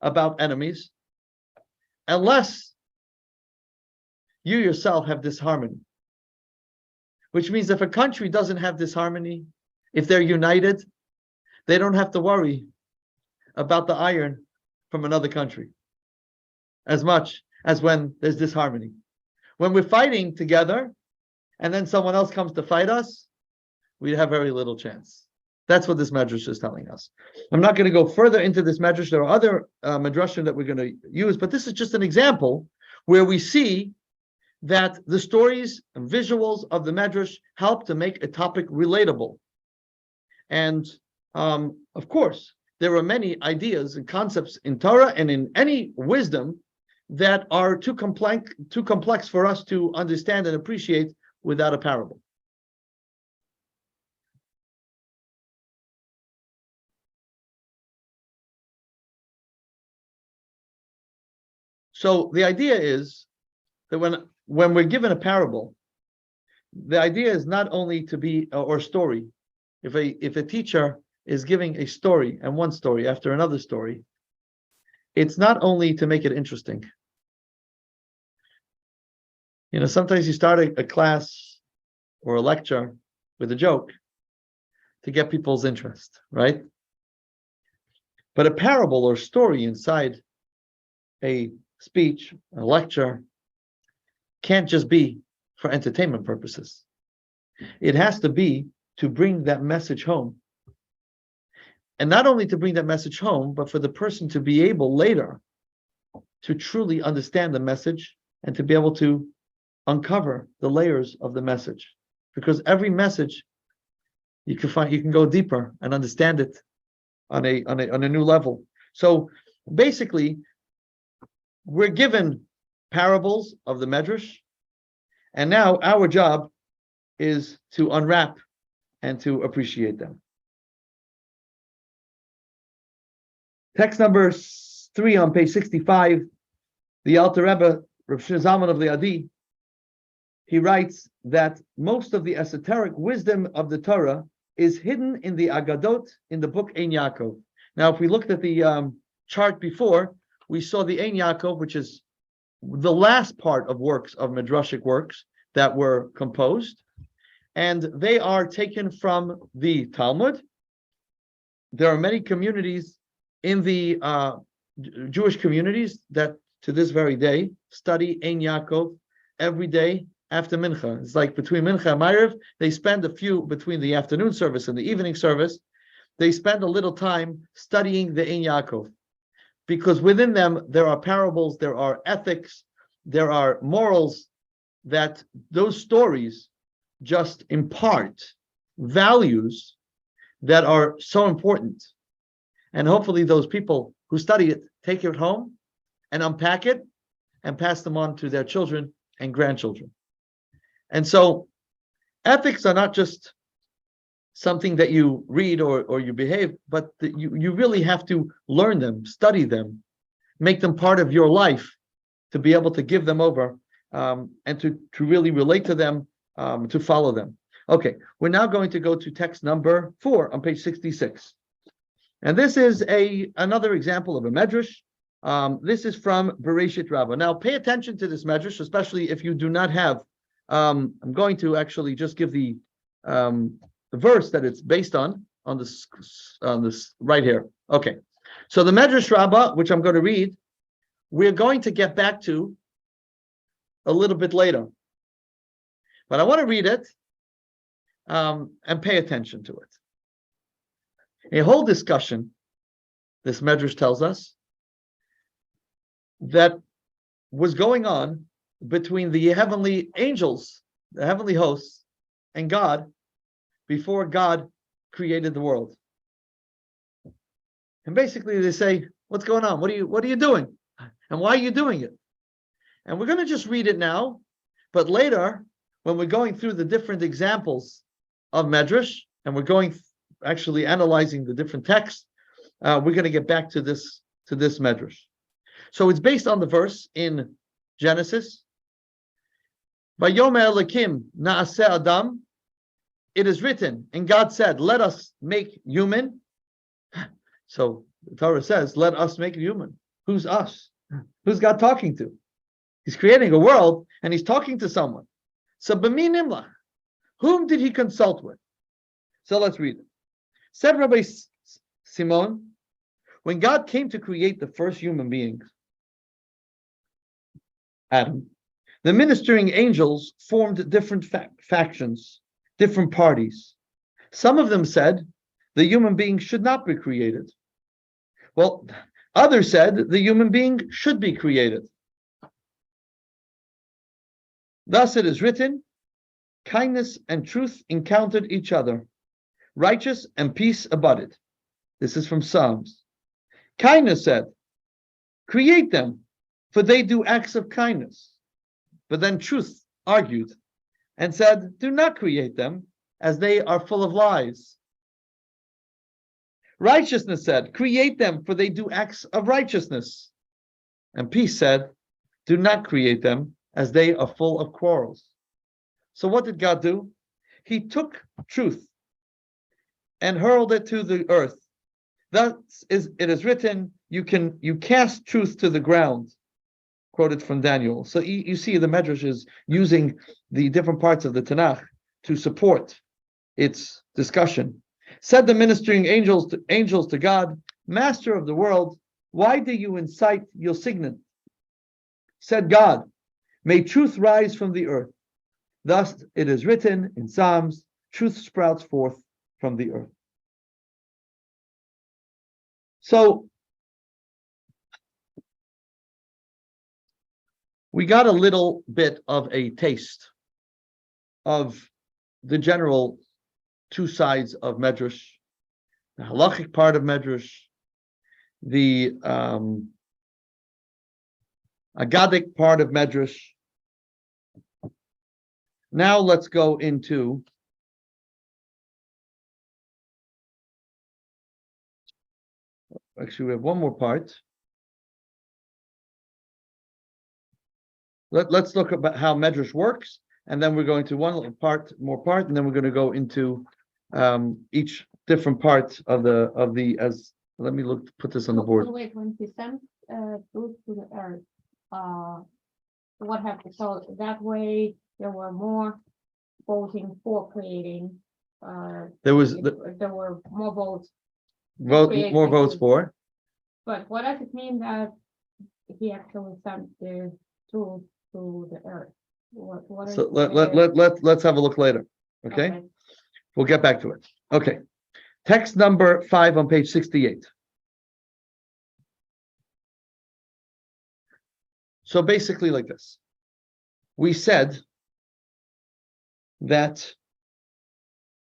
about enemies unless you yourself have disharmony. Which means if a country doesn't have disharmony, if they're united, they don't have to worry about the iron from another country as much as when there's disharmony. When we're fighting together and then someone else comes to fight us, we have very little chance. That's what this Medrash is telling us. I'm not going to go further into this Medrash. There are other Medrashim that we're going to use, but this is just an example where we see that the stories and visuals of the Medrash help to make a topic relatable. And of course, there are many ideas and concepts in Torah and in any wisdom that are too complex for us to understand and appreciate without a parable. So the idea is that when we're given a parable, the idea is not only to be or story. If a teacher is giving a story and one story after another story, it's not only to make it interesting. You know, sometimes you start a class or a lecture with a joke to get people's interest, right? But a parable or story inside a speech, a lecture, can't just be for entertainment purposes. It has to be to bring that message home. And not only to bring that message home, but for the person to be able later to truly understand the message and to be able to uncover the layers of the message. Because every message you can go deeper and understand it on a new level. So basically, we're given parables of the Medrash, and now our job is to unwrap and to appreciate them. Text number 3 on page 65. The Alter Rebbe, Rav Shlomo Zalman of the Adi, he writes that most of the esoteric wisdom of the Torah is hidden in the Agadot in the book Ein Yaakov. Now, if we looked at the chart before, we saw the Ein Yaakov, which is the last part of works, of Midrashic works that were composed, and they are taken from the Talmud. There are many communities in the Jewish communities that to this very day study Ein Yaakov every day after Mincha. It's like between Mincha and Ma'ariv, they spend a few, between the afternoon service and the evening service, they spend a little time studying the Ein Yaakov. Because within them, there are parables, there are ethics, there are morals, that those stories just impart values that are so important. And hopefully those people who study it take it home and unpack it and pass them on to their children and grandchildren. And so ethics are not just something that you read or you behave, but you really have to learn them, study them, make them part of your life to be able to give them over and to really relate to them, to follow them. Okay, we're now going to go to text number 4 on page 66. And this is another example of a medrash. This is from Bereshit Rabbah. Now, pay attention to this medrash, especially if you do not have. I'm going to actually just give the verse that it's based on this right here. Okay, so the Medrash Rabbah, which I'm going to read, we're going to get back to a little bit later, but I want to read it and pay attention to it. A whole discussion, this Medrash tells us, that was going on between the heavenly angels, the heavenly hosts, and God before God created the world. And basically they say, what's going on? What are you doing? And why are you doing it? And we're going to just read it now, but later, when we're going through the different examples of Medrash, and we're going actually analyzing the different texts, we're going to get back to this Medrash. So it's based on the verse in Genesis. Vayomer Elokim na'aseh Adam. It is written, and God said, let us make human. So the Torah says, let us make human. Who's us? Who's God talking to? He's creating a world and he's talking to someone. So b'mi nimlach, whom did he consult with? So let's read it. Said Rabbi Simon, when God came to create the first human beings, Adam, the ministering angels formed different factions, different parties. Some of them said the human being should not be created. Well, others said the human being should be created. Thus it is written, kindness and truth encountered each other. Righteous and peace abutted. This is from Psalms. Kindness said, create them, for they do acts of kindness. But then truth argued and said, do not create them, as they are full of lies. Righteousness said, create them, for they do acts of righteousness. And peace said, do not create them, as they are full of quarrels. So what did God do? He took truth and hurled it to the earth. Thus it is written, you cast truth to the ground. Quoted from Daniel. So you see the Medrash is using the different parts of the Tanakh to support its discussion. Said the ministering angels to God, Master of the world, why do you incite your signet? Said God, may truth rise from the earth. Thus it is written in Psalms, truth sprouts forth from the earth. So we got a little bit of a taste of the general two sides of Medrash, the halachic part of Medrash, the Agadic part of Medrash. Now let's go into actually we have one more part. let's look about how Medrash works, and then we're going to one more part, and then we're going to go into each different part of the as. Let me put this on the board. Wait, when he sent truth to the earth, what happened? So that way there were more voting for creating. There were more votes. more votes for. But what does it mean that he actually sent the truth to the earth? What So let's have a look later. Okay? We'll get back to it. Okay. Text number 5 on page 68. So basically like this. We said that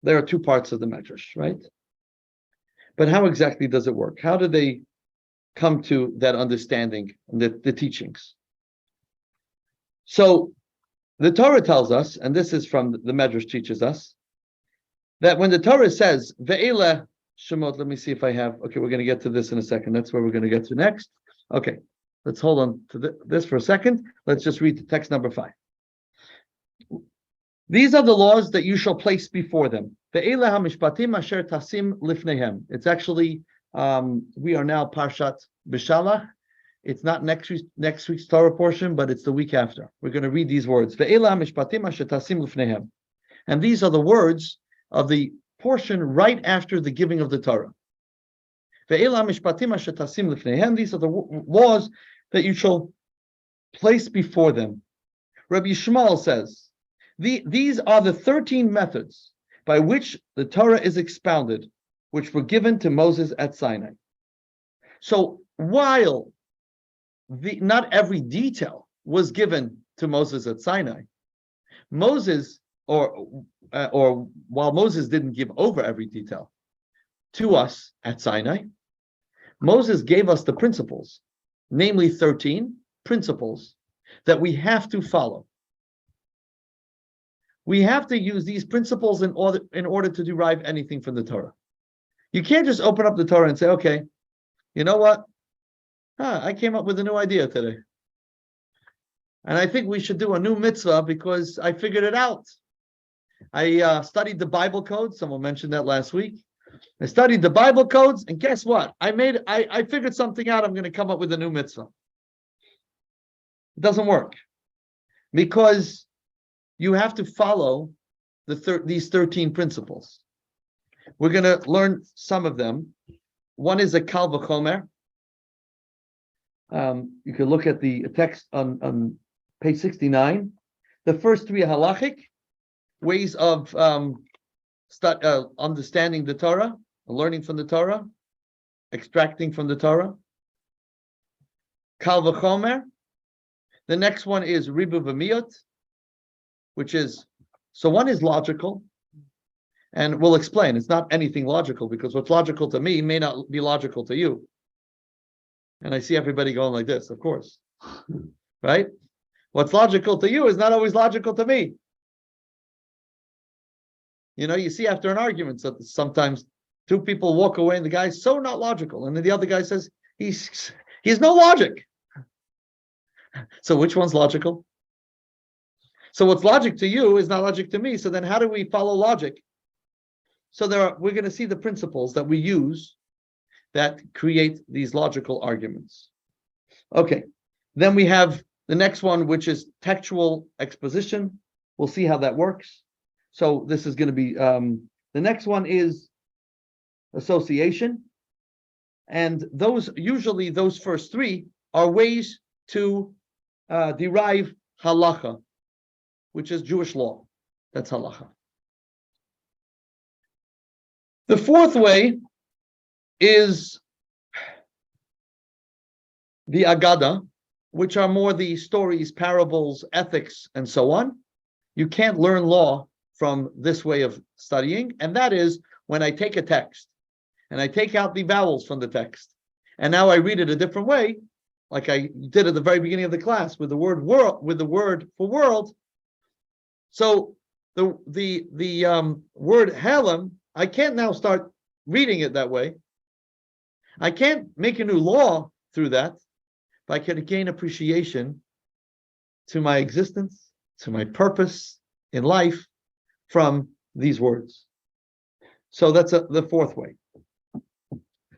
there are two parts of the Medrash, right? But how exactly does it work? How do they come to that understanding, the teachings? So the Torah tells us, and this is from the Medrash teaches us, that when the Torah says, Ve'ele Shemot, let me see if I have, okay, we're going to get to this in a second. That's where we're going to get to next. Okay, let's hold on to this for a second. Let's just read the text number 5. These are the laws that you shall place before them. Ve'ele hamishpatim asher tasim lifnehem. It's actually, we are now Parshat B'Shalach. It's not next week's Torah portion, but it's the week after. We're going to read these words. Ve'ele hamishpatim asher tasim lifnehem. And these are the words of the portion right after the giving of the Torah. These are the laws that you shall place before them. Rabbi Yishmael says, these are the 13 methods by which the Torah is expounded, which were given to Moses at Sinai. So while not every detail was given to Moses at Sinai, Moses, or while Moses didn't give over every detail to us at Sinai, Moses gave us the principles, namely 13 principles that we have to follow. We have to use these principles in order to derive anything from the Torah. You can't just open up the Torah and say, okay, you know what? I came up with a new idea today. And I think we should do a new mitzvah because I figured it out. I studied the Bible codes. Someone mentioned that last week. I studied the Bible codes, and guess what? I figured something out. I'm going to come up with a new mitzvah. It doesn't work because you have to follow these 13 principles. We're going to learn some of them. One is a kal v'chomer. You can look at the text on page 69. The first 3 are halachic ways of understanding the Torah, learning from the Torah, extracting from the Torah. Kal v'chomer. The next one is ribu v'miyot, which is, so one is logical, and we'll explain. It's not anything logical because what's logical to me may not be logical to you. And I see everybody going like this, of course, right? What's logical to you is not always logical to me. You know, you see after an argument, so sometimes 2 people walk away and the guy's so not logical. And then the other guy says, he's no logic. So which one's logical? So what's logic to you is not logic to me. So then how do we follow logic? So we're going to see the principles that we use that create these logical arguments. Okay. Then we have the next one, which is textual exposition. We'll see how that works. So this is going to be, the next one is association. And usually those first 3 are ways to derive halacha, which is Jewish law. That's halacha. The 4th way is the agada, which are more the stories, parables, ethics, and so on. You can't learn law from this way of studying, and that is when I take a text and I take out the vowels from the text, and now I read it a different way, like I did at the very beginning of the class with the word world, with the word for world. So the word halem, I can't now start reading it that way. I can't make a new law through that, but I can gain appreciation to my existence, to my purpose in life from these words. So that's the fourth way.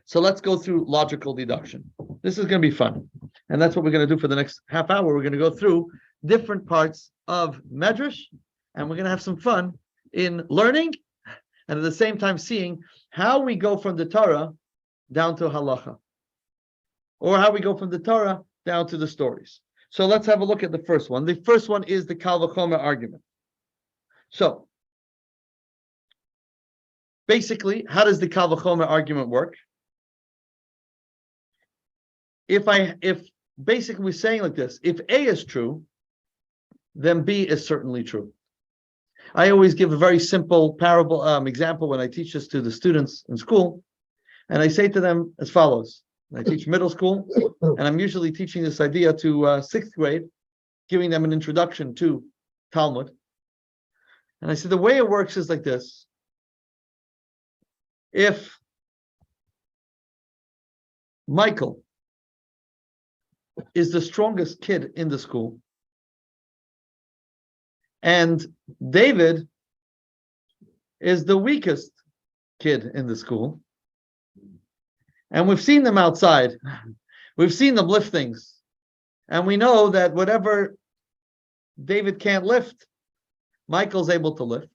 So let's go through logical deduction. This is going to be fun. And that's what we're going to do for the next half hour. We're going to go through different parts of Medrash, and we're going to have some fun in learning and at the same time seeing how we go from the Torah down to halacha, or how we go from the Torah down to the stories. So let's have a look at the first one. The first one is the Kal V'chomer argument. So basically, how does the Kal V'chomer argument work? If basically we're saying like this, if A is true, then B is certainly true. I always give a very simple parable example when I teach this to the students in school, and I say to them as follows. I teach middle school, and I'm usually teaching this idea to sixth grade, giving them an introduction to Talmud. And I say the way it works is like this. If Michael is the strongest kid in the school, and David is the weakest kid in the school, and we've seen them outside, we've seen them lift things, and we know that whatever David can't lift, Michael's able to lift.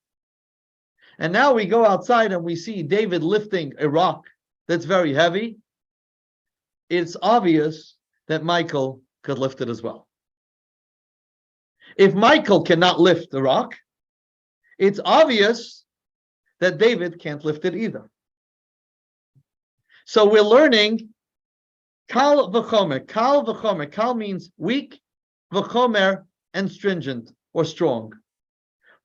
And now we go outside and we see David lifting a rock that's very heavy. It's obvious that Michael could lift it as well. If Michael cannot lift the rock, it's obvious that David can't lift it either. So we're learning Kal V'chomer. Kal V'chomer. Kal means weak, V'chomer and stringent or strong.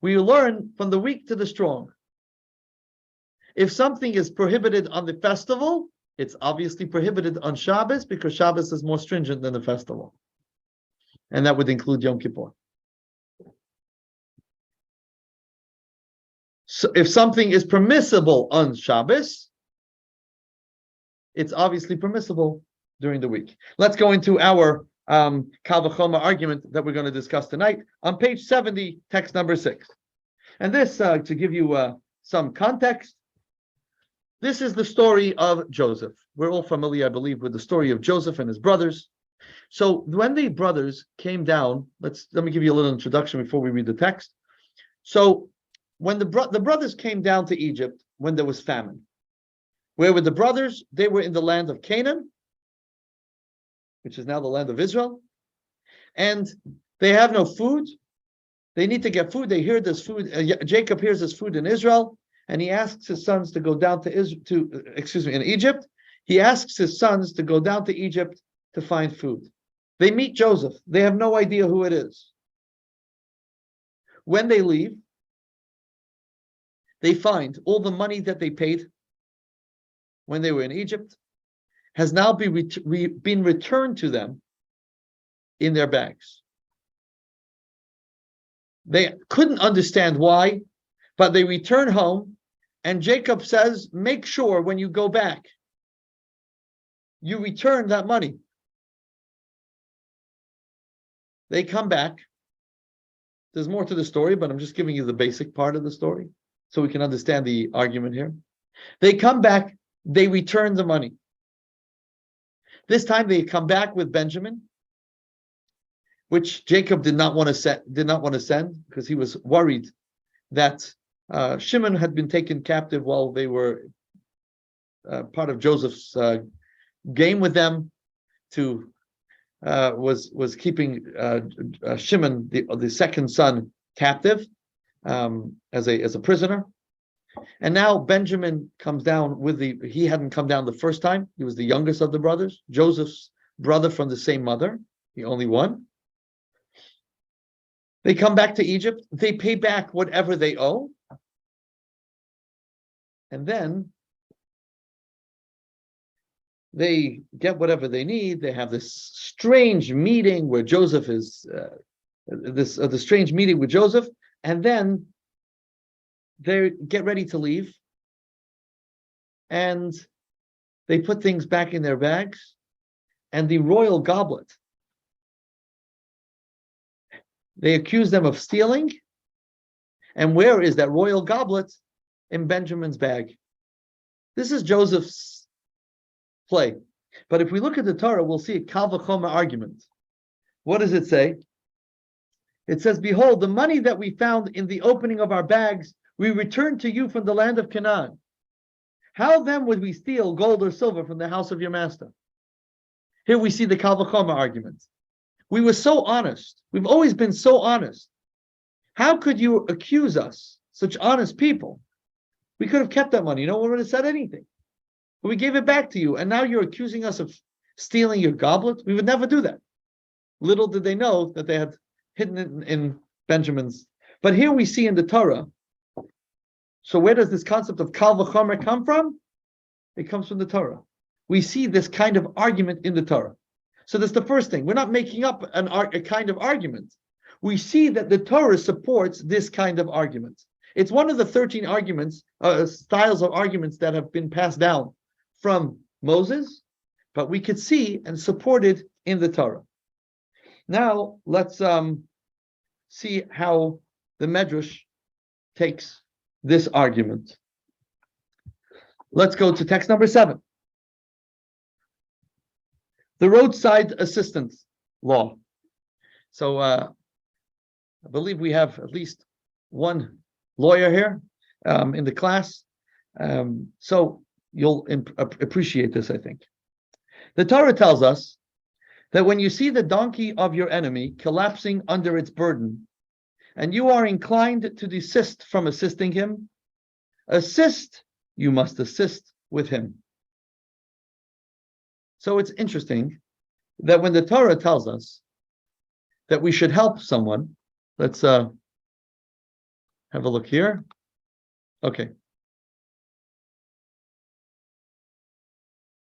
We learn from the weak to the strong. If something is prohibited on the festival, it's obviously prohibited on Shabbos because Shabbos is more stringent than the festival. And that would include Yom Kippur. So if something is permissible on Shabbos, it's obviously permissible during the week. Let's go into our Kal V'chomer argument that we're going to discuss tonight on page 70, text number 6. And this, to give you some context, this is the story of Joseph. We're all familiar, I believe, with the story of Joseph and his brothers. So when the brothers came down, let me give you a little introduction before we read the text. So when the brothers came down to Egypt when there was famine, where were the brothers? They were in the land of Canaan, which is now the land of Israel, and they have no food. They need to get food. They hear this food. Jacob hears this food in Israel, and he asks his sons to go down in Egypt. He asks his sons to go down to Egypt to find food. They meet Joseph. They have no idea who it is. When they leave, they find all the money that they paid when they were in Egypt has now been returned to them in their bags. They couldn't understand why, but they return home, and Jacob says, make sure when you go back, you return that money. They come back. There's more to the story, but I'm just giving you the basic part of the story so we can understand the argument here. They come back, they return the money. This time they come back with Benjamin, which Jacob did not want to send because he was worried that Shimon had been taken captive while they were part of Joseph's game with them. Was keeping Shimon, the second son, captive as a prisoner. And now Benjamin comes down he hadn't come down the first time. He was the youngest of the brothers, Joseph's brother from the same mother, the only one. They come back to Egypt. They pay back whatever they owe. And then they get whatever they need. They have this strange meeting where Joseph is, the strange meeting with Joseph. And then they get ready to leave, and they put things back in their bags, and the royal goblet They accuse them of stealing. And where is that royal goblet? In Benjamin's bag. This is Joseph's play. But if we look at the Torah, we'll see a Kal V'chomer argument. What does it say? It says, behold, the money that we found in the opening of our bags, we returned to you from the land of Canaan. How then would we steal gold or silver from the house of your master? Here we see the Kal V'chomer argument. We were so honest. We've always been so honest. How could you accuse us, such honest people? We could have kept that money. No one would have said anything. But we gave it back to you, and now you're accusing us of stealing your goblet? We would never do that. Little did they know that they had hidden it in Benjamin's. But here we see in the Torah. So where does this concept of Kal V'chomer come from? It comes from the Torah. We see this kind of argument in the Torah. So that's the first thing. We're not making up a kind of argument. We see that the Torah supports this kind of argument. It's one of the 13 arguments, styles of arguments that have been passed down from Moses, but we could see and support it in the Torah. Now, let's see how the Medrash takes this argument. Let's go to text number 7. The roadside assistance law. So I believe we have at least one lawyer here in the class. So you'll appreciate this, I think. The Torah tells us that when you see the donkey of your enemy collapsing under its burden, and you are inclined to desist from assisting him, you must assist with him. So it's interesting that when the Torah tells us that we should help someone, let's have a look here. Okay.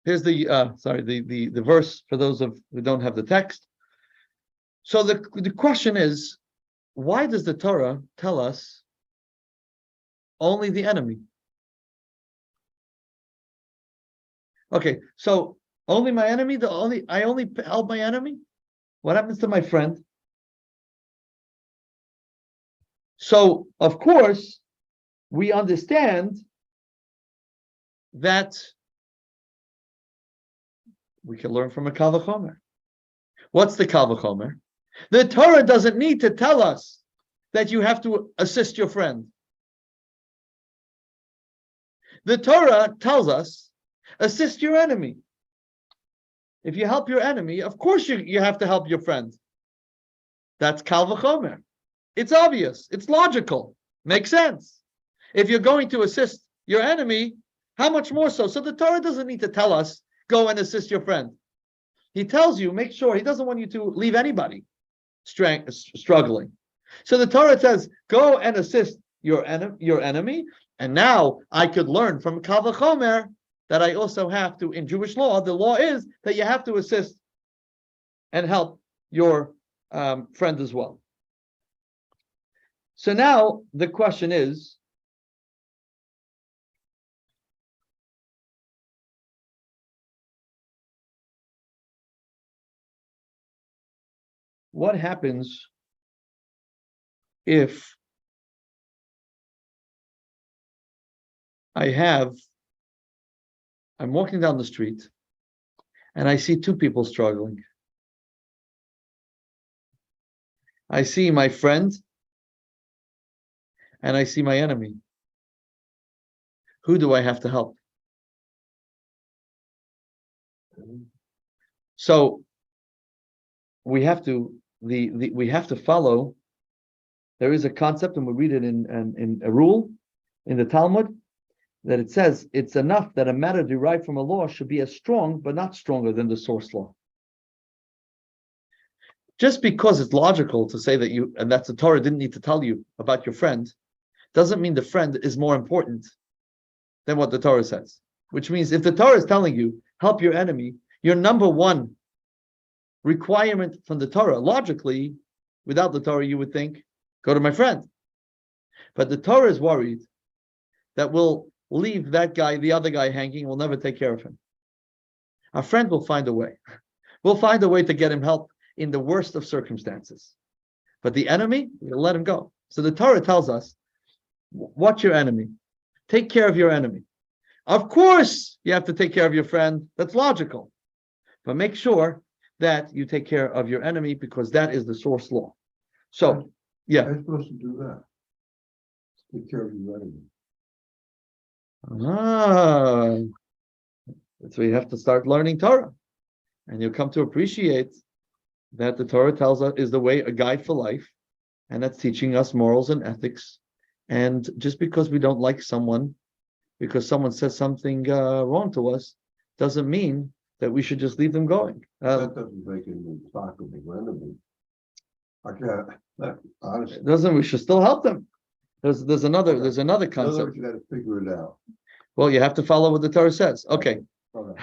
Here's the the verse for those of who don't have the text. So the question is, why does the Torah tell us only the enemy? Okay, so only my enemy, I only help my enemy? What happens to my friend? So, of course, we understand that we can learn from a Kal V'chomer. What's the Kal V'chomer? The Torah doesn't need to tell us that you have to assist your friend. The Torah tells us, assist your enemy. If you help your enemy, of course you have to help your friend. That's Kal V'chomer. It's obvious. It's logical. Makes sense. If you're going to assist your enemy, how much more so? So the Torah doesn't need to tell us, go and assist your friend. He tells you, make sure, he doesn't want you to leave anybody struggling. So the Torah says, go and assist your enemy. And now I could learn from Kal V'chomer that I also have to, in Jewish law, the law is that you have to assist and help your friend as well. So now the question is, what happens if I'm walking down the street and I see two people struggling? I see my friend and I see my enemy. Who do I have to help? So we have to we have to follow. There is a concept, and we read it in a rule in the Talmud, that it says it's enough that a matter derived from a law should be as strong, but not stronger than the source law. Just because it's logical to say that and that's the Torah didn't need to tell you about your friend, doesn't mean the friend is more important than what the Torah says. Which means if the Torah is telling you, help your enemy, your number one requirement from the Torah, logically, without the Torah, you would think, go to my friend. But the Torah is worried that we'll leave that guy, the other guy hanging, we'll never take care of him. Our friend will find a way. We'll find a way to get him help in the worst of circumstances. But the enemy, you let him go. So the Torah tells us, what's your enemy? Take care of your enemy. Of course, you have to take care of your friend. That's logical. But make sure that you take care of your enemy because that is the source law. So, yeah. I'm supposed to do that. Take care of your enemy. So you have to start learning Torah. And you'll come to appreciate that the Torah tells us is the way, a guide for life. And that's teaching us morals and ethics. And just because we don't like someone, because someone says something wrong to us, doesn't mean that we should just leave them going. That doesn't make any stock of the enemy. I can't, honestly. It doesn't. We should still help them. There's another In other concept. words, you gotta figure it out. Well, you have to follow what the Torah says. Okay. All right.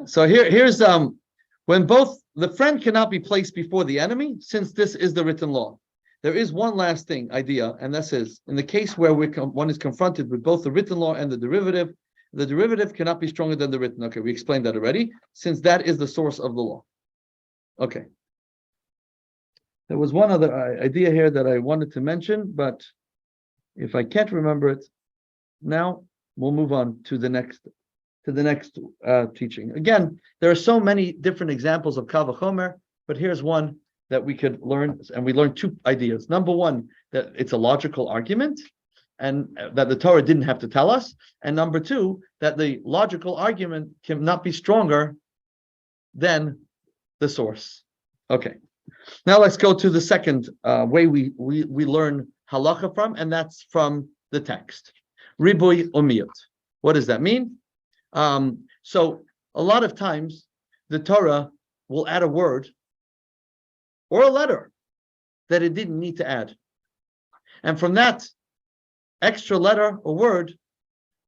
So here's when both the friend cannot be placed before the enemy, since this is the written law. There is one last idea, and this is in the case where one is confronted with both the written law and the derivative cannot be stronger than the written. Okay, we explained that already, since that is the source of the law. Okay. There was one other idea here that I wanted to mention, but if I can't remember it now, we'll move on to the next teaching. Again, there are so many different examples of Kal V'chomer, but here's one that we could learn, and we learned two ideas. Number one, that it's a logical argument, and that the Torah didn't have to tell us. And number two, that the logical argument cannot be stronger than the source. Okay. Now let's go to the second way we learn halacha from, and that's from the text. Riboy umiyot. What does that mean? So a lot of times the Torah will add a word or a letter that it didn't need to add. And from that extra letter or word,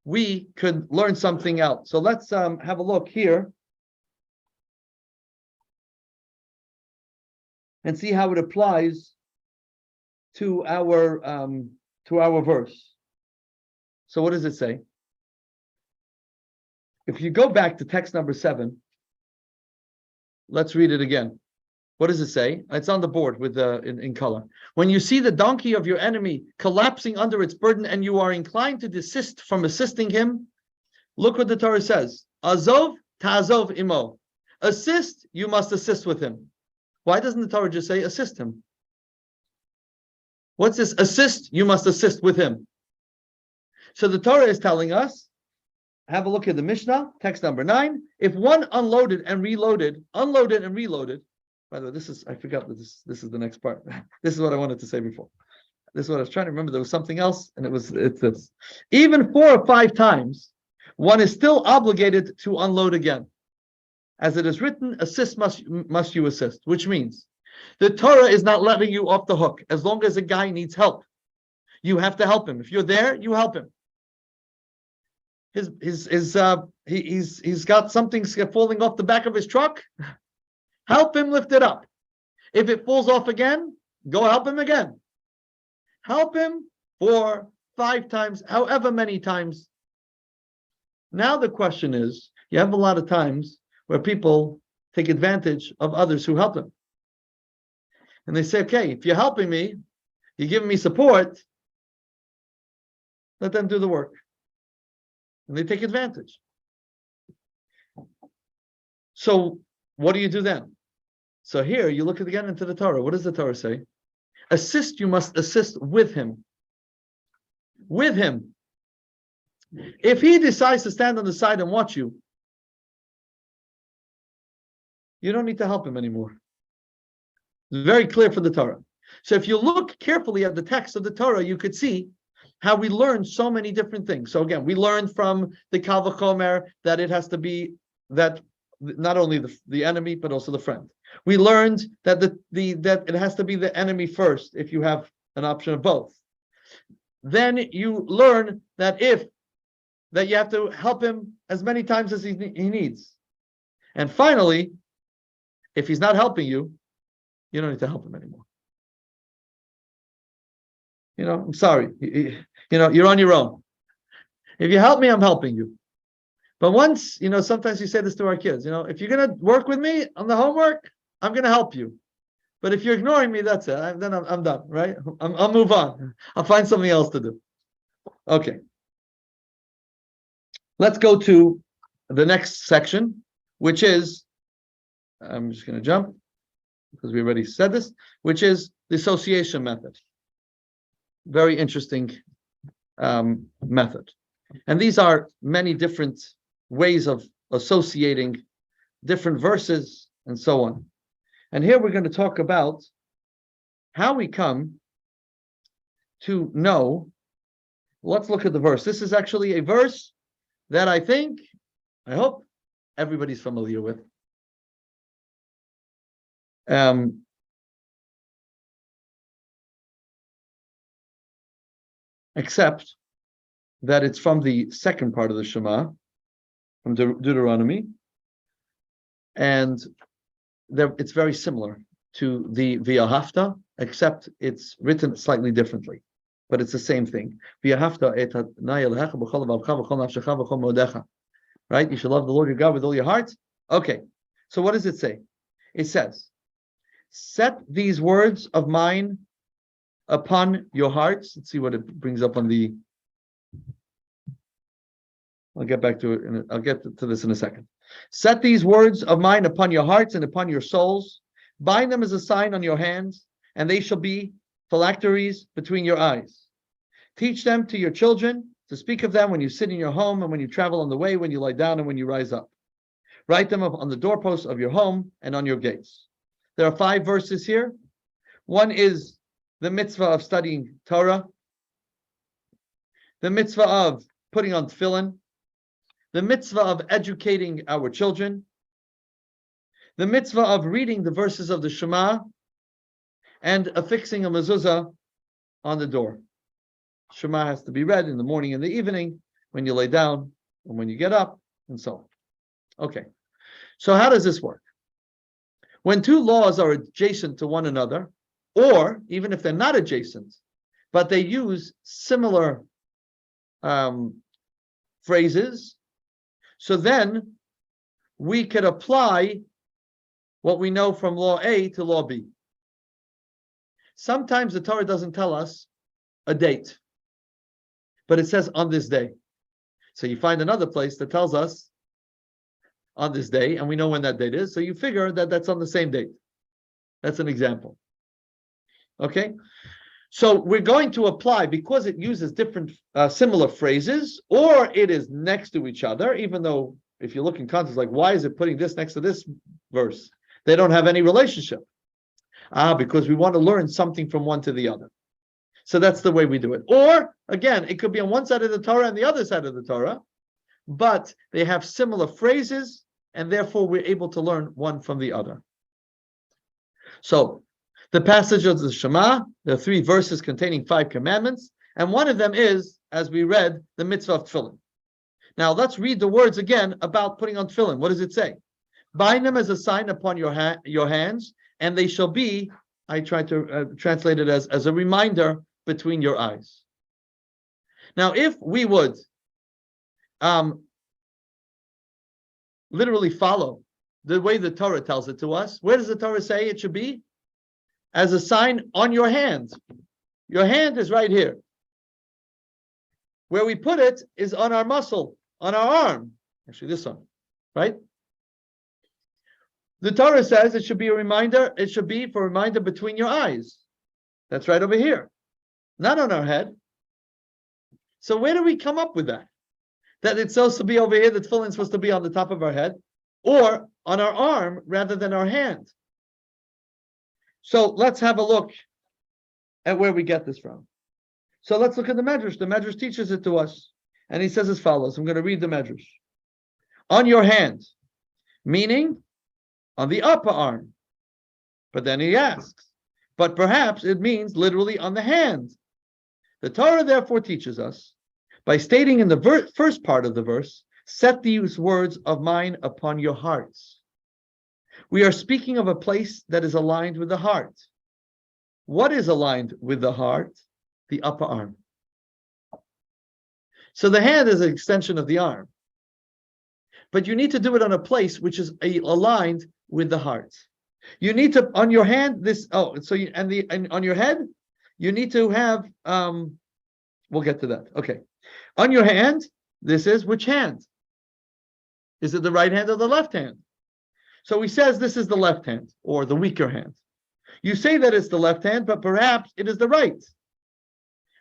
we could learn something out. So let's have a look here and see how it applies to our verse. So what does it say? If you go back to text number 7, let's read it again. What does it say? It's on the board with in color. When you see the donkey of your enemy collapsing under its burden and you are inclined to desist from assisting him, look what the Torah says. Azov ta'azov imo. Assist, you must assist with him. Why doesn't the Torah just say assist him? What's this? Assist, you must assist with him. So the Torah is telling us, have a look at the Mishnah, text number 9. If one unloaded and reloaded, by the way, I forgot that this is the next part. This is what I wanted to say before. This is what I was trying to remember. There was something else, and it's this. Even 4 or 5 times, one is still obligated to unload again. As it is written, assist must you assist, which means the Torah is not letting you off the hook. As long as a guy needs help, you have to help him. If you're there, you help him. He's got something falling off the back of his truck. Help him lift it up. If it falls off again, go help him again. Help him 4, 5 times, however many times. Now the question is, you have a lot of times where people take advantage of others who help them. And they say, okay, if you're helping me, you're giving me support, let them do the work. And they take advantage. So what do you do then? So here you look again into the Torah. What does the Torah say? Assist, you must assist with him. With him. If he decides to stand on the side and watch you, you don't need to help him anymore. It's very clear for the Torah. So if you look carefully at the text of the Torah, you could see how we learn so many different things. So again, we learned from the Kal V'chomer that it has to be that not only the enemy, but also the friend. We learned that that it has to be the enemy first if you have an option of both. Then you learn that you have to help him as many times as he needs. And finally, if he's not helping you, you don't need to help him anymore. I'm sorry. You're on your own. If you help me, I'm helping you. But once, sometimes you say this to our kids, if you're going to work with me on the homework, I'm going to help you. But if you're ignoring me, that's it. Then I'm done, right? I'll move on. I'll find something else to do. Okay. Let's go to the next section, which is, I'm just going to jump because we already said this, which is the association method. Very interesting method. And these are many different ways of associating different verses and so on. And here we're going to talk about how we come to know. Let's look at the verse. This is actually a verse that I hope everybody's familiar with. Except that it's from the second part of the Shema, from Deuteronomy, and it's very similar to the V'ahavta, except it's written slightly differently, but it's the same thing. V'ahavta et Adonai Elohecha b'chol levavcha v'chol nafshecha v'chol modecha. Right? You should love the Lord your God with all your heart. Okay. So what does it say? It says, set these words of mine upon your hearts. Let's see what it brings up on the. I'll get back to it. I'll get to this in a second. Set these words of mine upon your hearts and upon your souls. Bind them as a sign on your hands, and they shall be phylacteries between your eyes. Teach them to your children, to speak of them when you sit in your home and when you travel on the way, when you lie down and when you rise up. Write them up on the doorposts of your home and on your gates. There are 5 verses here. One is the mitzvah of studying Torah, the mitzvah of putting on tefillin, the mitzvah of educating our children, the mitzvah of reading the verses of the Shema, and affixing a mezuzah on the door. Shema has to be read in the morning and the evening, when you lay down and when you get up, and so on. Okay, so how does this work? When 2 laws are adjacent to one another, or even if they're not adjacent, but they use similar phrases, so then we could apply what we know from law A to law B. Sometimes the Torah doesn't tell us a date, but it says on this day. So you find another place that tells us on this day, and we know when that date is, so you figure that that's on the same date. That's an example. Okay, so we're going to apply, because it uses different similar phrases, or it is next to each other, even though if you look in context, like, why is it putting this next to this verse? They don't have any relationship. Because we want to learn something from one to the other. So that's the way we do it. Or, again, it could be on one side of the Torah and the other side of the Torah, but they have similar phrases, and therefore we're able to learn one from the other. So, the passage of the Shema, there are 3 verses containing 5 commandments, and one of them is, as we read, the mitzvah of tefillin. Now, let's read the words again about putting on tefillin. What does it say? Bind them as a sign upon your hands, and they shall be, I try to translate it as a reminder between your eyes. Now, if we would literally follow the way the Torah tells it to us, where does the Torah say it should be? As a sign on your hand. Your hand is right here. Where we put it is on our muscle, on our arm. Actually, this one, right? The Torah says it should be a reminder, it should be for a reminder between your eyes. That's right over here, not on our head. So where do we come up with that? That it's supposed to be over here, the tefillin is supposed to be on the top of our head, or on our arm rather than our hand. So let's have a look at where we get this from. So let's look at the Medrash. The Medrash teaches it to us. And he says as follows. I'm going to read the Medrash. On your hand, meaning on the upper arm. But then he asks, but perhaps it means literally on the hand. The Torah therefore teaches us, by stating in the first part of the verse, set these words of mine upon your hearts. We are speaking of a place that is aligned with the heart. What is aligned with the heart? The upper arm. So the hand is an extension of the arm. But you need to do it on a place which is aligned with the heart. You need to, on your hand, this, and on your head, you need to have, we'll get to that. Okay. On your hand, this is which hand? Is it the right hand or the left hand? So he says this is the left hand or the weaker hand. You say that it's the left hand, but perhaps it is the right.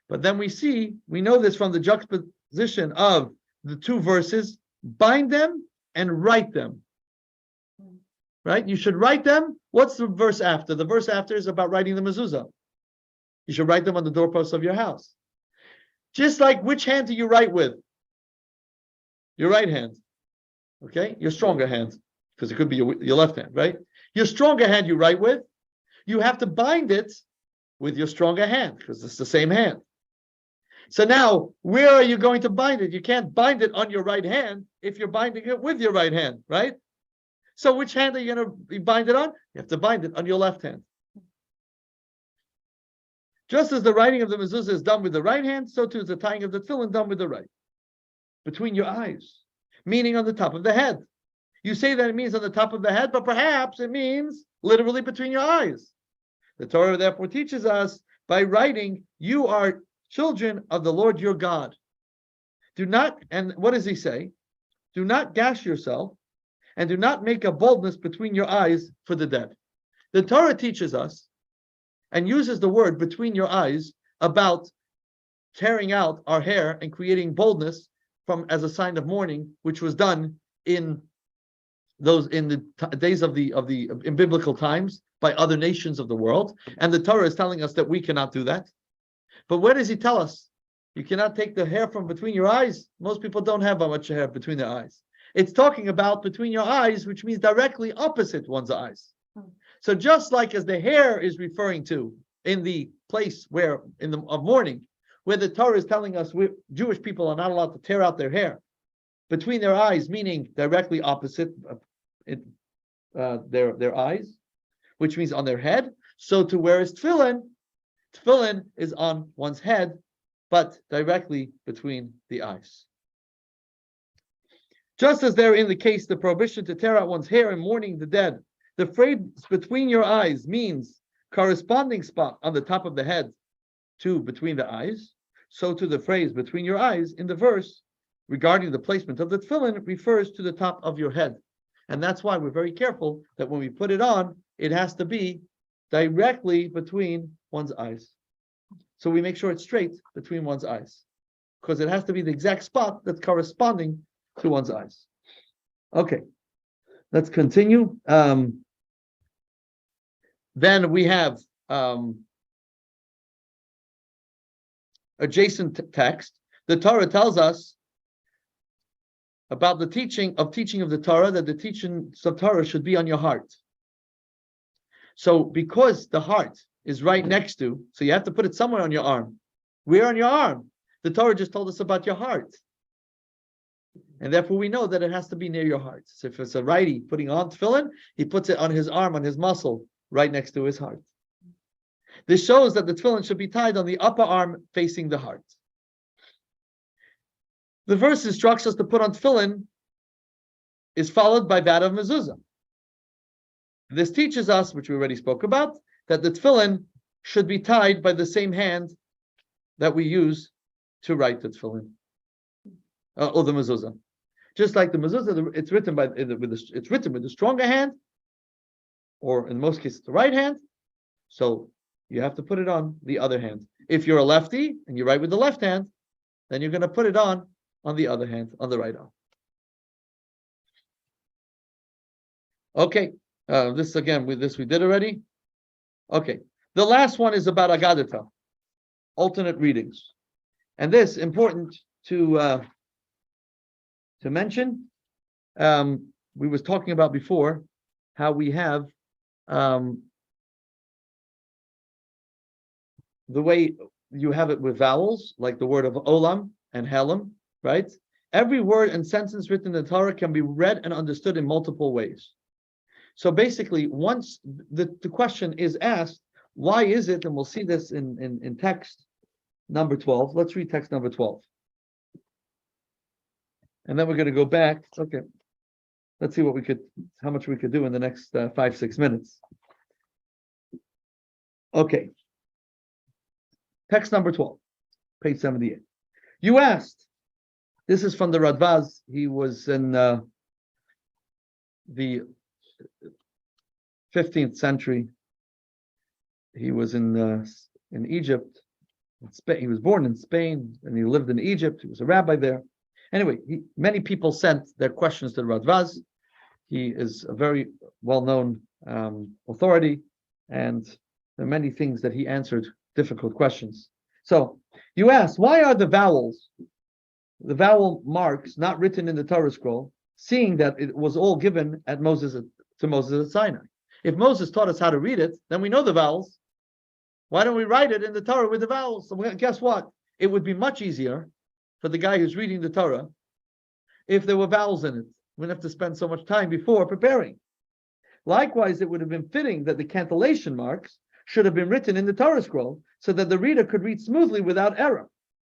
But then we know this from the juxtaposition of the two verses, bind them and write them. Right? You should write them. What's the verse after? The verse after is about writing the mezuzah. You should write them on the doorposts of your house. Just like which hand do you write with? Your right hand. Okay? Your stronger hand. Because it could be your left hand, right? Your stronger hand you write with. You have to bind it with your stronger hand because it's the same hand. So now, where are you going to bind it? You can't bind it on your right hand if you're binding it with your right hand, right? So which hand are you going to bind it on? You have to bind it on your left hand. Just as the writing of the mezuzah is done with the right hand, so too is the tying of the tefillin done with the right. Between your eyes, meaning on the top of the head. You say that it means on the top of the head, but perhaps it means literally between your eyes. The Torah therefore teaches us by writing, you are children of the Lord your God. Do not, and what does he say? Do not gash yourself and do not make a boldness between your eyes for the dead. The Torah teaches us and uses the word between your eyes about tearing out our hair and creating boldness as a sign of mourning, which was done in the days in biblical times by other nations of the world. And the Torah is telling us that we cannot do that. But where does he tell us? You cannot take the hair from between your eyes. Most people don't have much hair between their eyes. It's talking about between your eyes, which means directly opposite one's eyes. So just like as the hair is referring to in the place where of mourning, where the Torah is telling us Jewish people are not allowed to tear out their hair between their eyes, meaning directly opposite their eyes, which means on their head. So to where is tefillin? Tefillin is on one's head, but directly between the eyes. Just as there in the case the prohibition to tear out one's hair in mourning the dead, the phrase between your eyes means corresponding spot on the top of the head to between the eyes. So to the phrase between your eyes in the verse regarding the placement of the tefillin refers to the top of your head. And that's why we're very careful that when we put it on, it has to be directly between one's eyes. So we make sure it's straight between one's eyes, because it has to be the exact spot that's corresponding to one's eyes. Okay, let's continue. Then we have adjacent text. The Torah tells us about the teaching of the Torah, that the teaching of Torah should be on your heart. So because the heart is right next to, so you have to put it somewhere on your arm. Where on your arm? The Torah just told us about your heart. And therefore we know that it has to be near your heart. So if it's a righty putting on tefillin, he puts it on his arm, on his muscle, right next to his heart. This shows that the tefillin should be tied on the upper arm facing the heart. The verse instructs us to put on tefillin is followed by that of mezuzah. This teaches us, which we already spoke about, that the tefillin should be tied by the same hand that we use to write the tefillin, or the mezuzah. Just like the mezuzah, it's written with the stronger hand, or in most cases the right hand. So you have to put it on the other hand. If you're a lefty and you write with the left hand, then you're going to put it on the other hand, on the right arm. Okay, this again, we did already. Okay, the last one is about Agadata, alternate readings, and this important to mention. We was talking about before how we have the way you have it with vowels, like the word of olam and helam, right? Every word and sentence written in the Torah can be read and understood in multiple ways. So basically, once the question is asked, why is it, and we'll see this in text number 12. Let's read text number 12. And then we're going to go back. Okay. let's see how much we could do in the next 5-6 minutes. Okay. Text number 12, page 78. You asked, this is from the Radbaz. He was in the 15th century. He was in Egypt. He was born in Spain and he lived in Egypt. He was a rabbi there. Anyway, many people sent their questions to the Radbaz. He is a very well-known authority, and there are many things that he answered, difficult questions. So you asked, why are the vowel marks not written in the Torah scroll, seeing that it was all given to Moses at Sinai? If Moses taught us how to read it, then we know the vowels. Why don't we write it in the Torah with the vowels? So guess what? It would be much easier for the guy who's reading the Torah if there were vowels in it. We wouldn't have to spend so much time before preparing. Likewise, it would have been fitting that the cantillation marks should have been written in the Torah scroll so that the reader could read smoothly without error.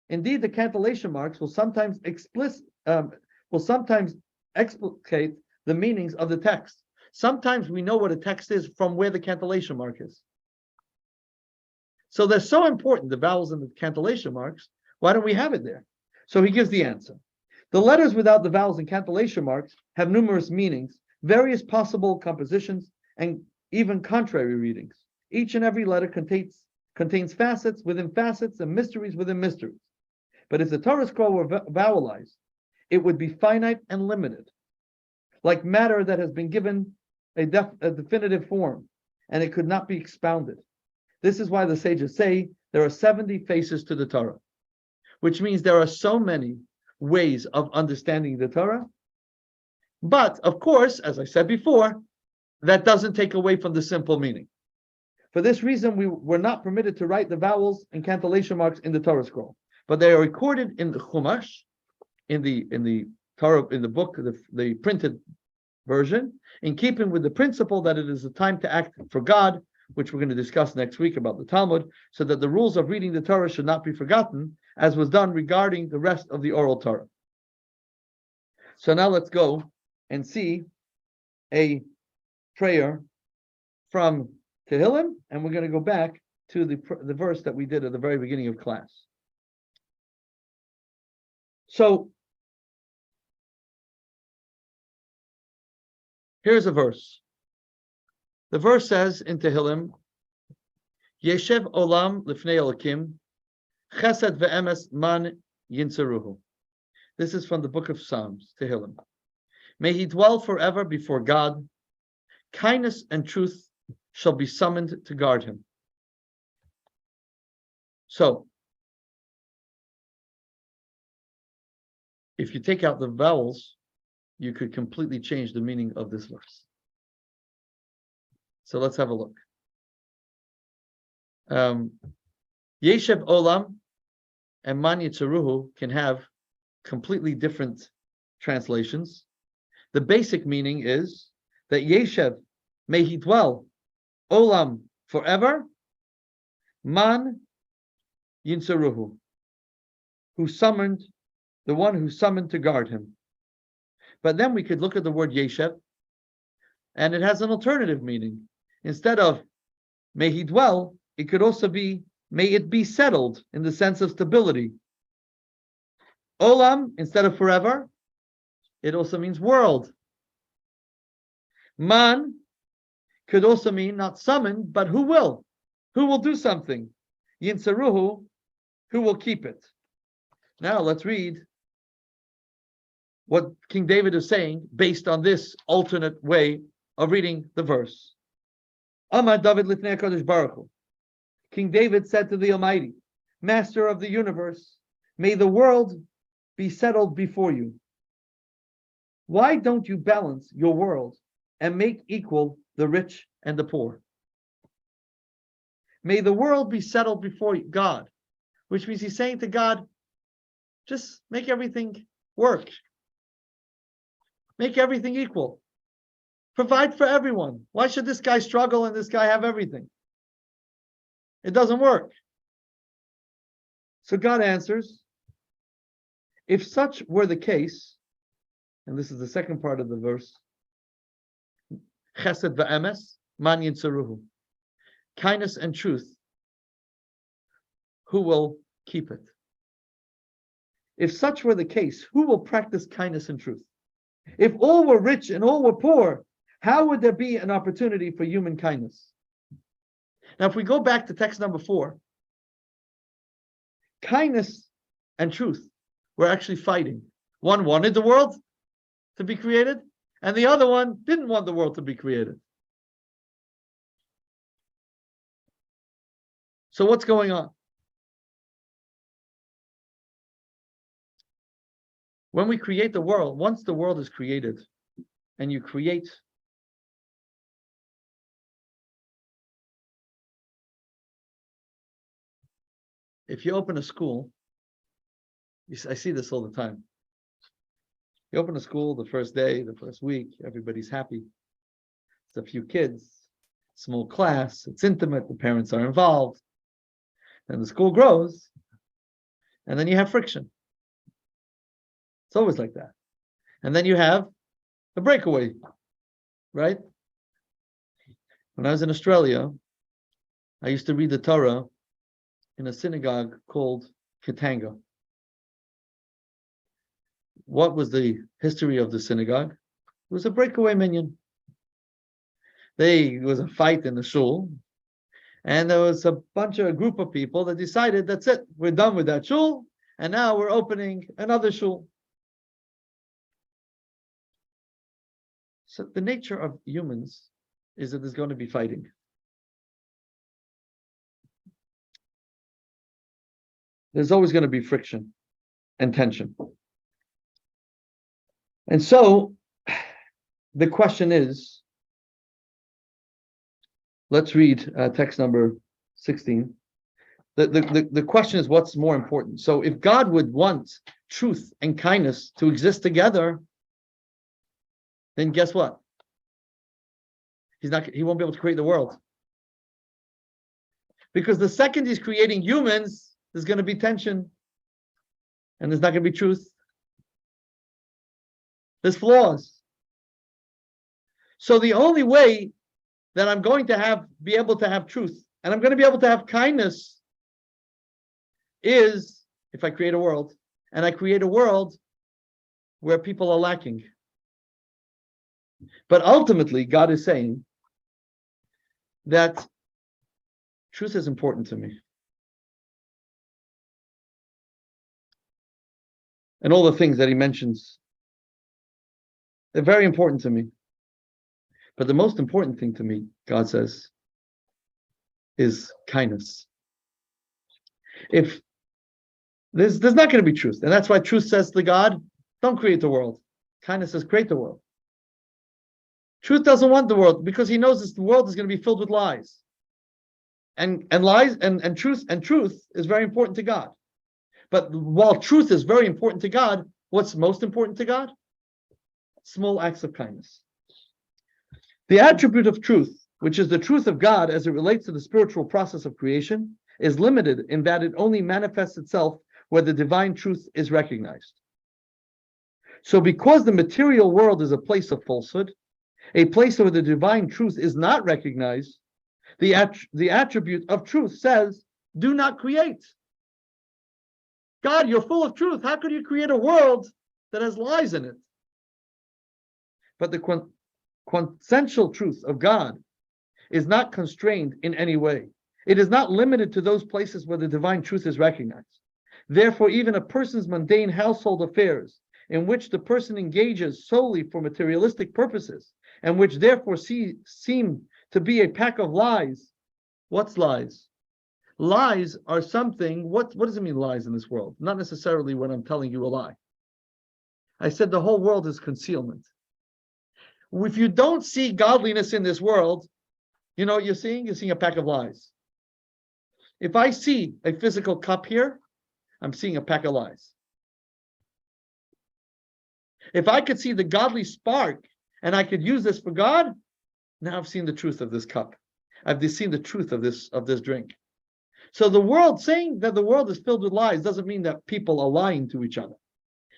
Indeed, the cantillation marks will sometimes explicate the meanings of the text. Sometimes we know what a text is from where the cantillation mark is. So they're so important, the vowels and the cantillation marks. Why don't we have it there? So he gives the answer. The letters without the vowels and cantillation marks have numerous meanings, various possible compositions, and even contrary readings. Each and every letter contains facets within facets and mysteries within mysteries. But if the Torah scroll were vowelized, it would be finite and limited, like matter that has been given a definitive form, and it could not be expounded. This is why the sages say there are 70 faces to the Torah, which means there are so many ways of understanding the Torah. But, of course, as I said before, that doesn't take away from the simple meaning. For this reason, we were not permitted to write the vowels and cantillation marks in the Torah scroll, but they are recorded in the Chumash, in the Torah, in the book, the printed version, in keeping with the principle that it is a time to act for God, which we're going to discuss next week about the Talmud, so that the rules of reading the Torah should not be forgotten, as was done regarding the rest of the oral Torah. So now let's go and see a prayer from Tehillim, and we're going to go back to the verse that we did at the very beginning of class. So here's a verse. The verse says in Tehillim, Yeshev olam lifnei Elokim, chesed ve'emes man yinseruhu. This is from the book of Psalms, Tehillim. May he dwell forever before God. Kindness and truth shall be summoned to guard him. So, if you take out the vowels, you could completely change the meaning of this verse. So let's have a look. Yeshev Olam and Man Yitzeruhu can have completely different translations. The basic meaning is that Yeshev, may he dwell, Olam, forever, Man Yitzeruhu, the one who summoned to guard him. But then we could look at the word Yeshev, and it has an alternative meaning. Instead of may he dwell, it could also be may it be settled in the sense of stability. Olam, instead of forever, it also means world. Man could also mean not summoned, but who will do something. Yinsaruhu, who will keep it. Now let's read what King David is saying based on this alternate way of reading the verse. Amar David lifnei HaKadosh Baruch Hu. King David said to the Almighty, Master of the universe, may the world be settled before you. Why don't you balance your world and make equal the rich and the poor? May the world be settled before God, which means he's saying to God, just make everything work. Make everything equal. Provide for everyone. Why should this guy struggle and this guy have everything? It doesn't work. So God answers, if such were the case, and this is the second part of the verse, chesed ve'emes, man yinsaruhu. Kindness and truth, who will keep it? If such were the case, who will practice kindness and truth? If all were rich and all were poor, how would there be an opportunity for human kindness? Now, if we go back to text number 4, kindness and truth were actually fighting. One wanted the world to be created, and the other one didn't want the world to be created. So what's going on? When we create the world, once the world is created, and you create if you open a school, I see this all the time. You open a school the first day, the first week, everybody's happy. It's a few kids, small class, it's intimate, the parents are involved. And the school grows, and then you have friction. It's always like that. And then you have a breakaway, right? When I was in Australia, I used to read the Torah in a synagogue called Katanga. What was the history of the synagogue? It was a breakaway minyan. There was a fight in the shul, and there was a group of people that decided, that's it, we're done with that shul, and now we're opening another shul. So the nature of humans is that there's going to be fighting. There's always going to be friction and tension. And so the question is, let's read text number 16. The question is, what's more important? So if God would want truth and kindness to exist together, then guess what? He won't be able to create the world. Because the second he's creating humans, there's going to be tension, and there's not going to be truth. There's flaws. So the only way that I'm going to be able to have truth, and I'm going to be able to have kindness, is if I create a world, and I create a world where people are lacking. But ultimately, God is saying that truth is important to me. And all the things that he mentions, they're very important to me. But the most important thing to me, God says, is kindness. If there's not going to be truth, and that's why truth says to God, don't create the world. Kindness says, create the world. Truth doesn't want the world because he knows the world is going to be filled with lies. And lies and truth is very important to God. But while truth is very important to God, what's most important to God? Small acts of kindness. The attribute of truth, which is the truth of God as it relates to the spiritual process of creation, is limited in that it only manifests itself where the divine truth is recognized. So because the material world is a place of falsehood, a place where the divine truth is not recognized, the attribute of truth says, do not create. God, you're full of truth. How could you create a world that has lies in it? But the quintessential truth of God is not constrained in any way. It is not limited to those places where the divine truth is recognized. Therefore, even a person's mundane household affairs, in which the person engages solely for materialistic purposes, and which therefore seem to be a pack of lies. What's lies? Lies are something, what does it mean, lies in this world? Not necessarily when I'm telling you a lie. I said the whole world is concealment. If you don't see godliness in this world, you know what you're seeing? You're seeing a pack of lies. If I see a physical cup here, I'm seeing a pack of lies. If I could see the godly spark and I could use this for God, now I've seen the truth of this cup. I've seen the truth of this drink. So the world, saying that the world is filled with lies doesn't mean that people are lying to each other.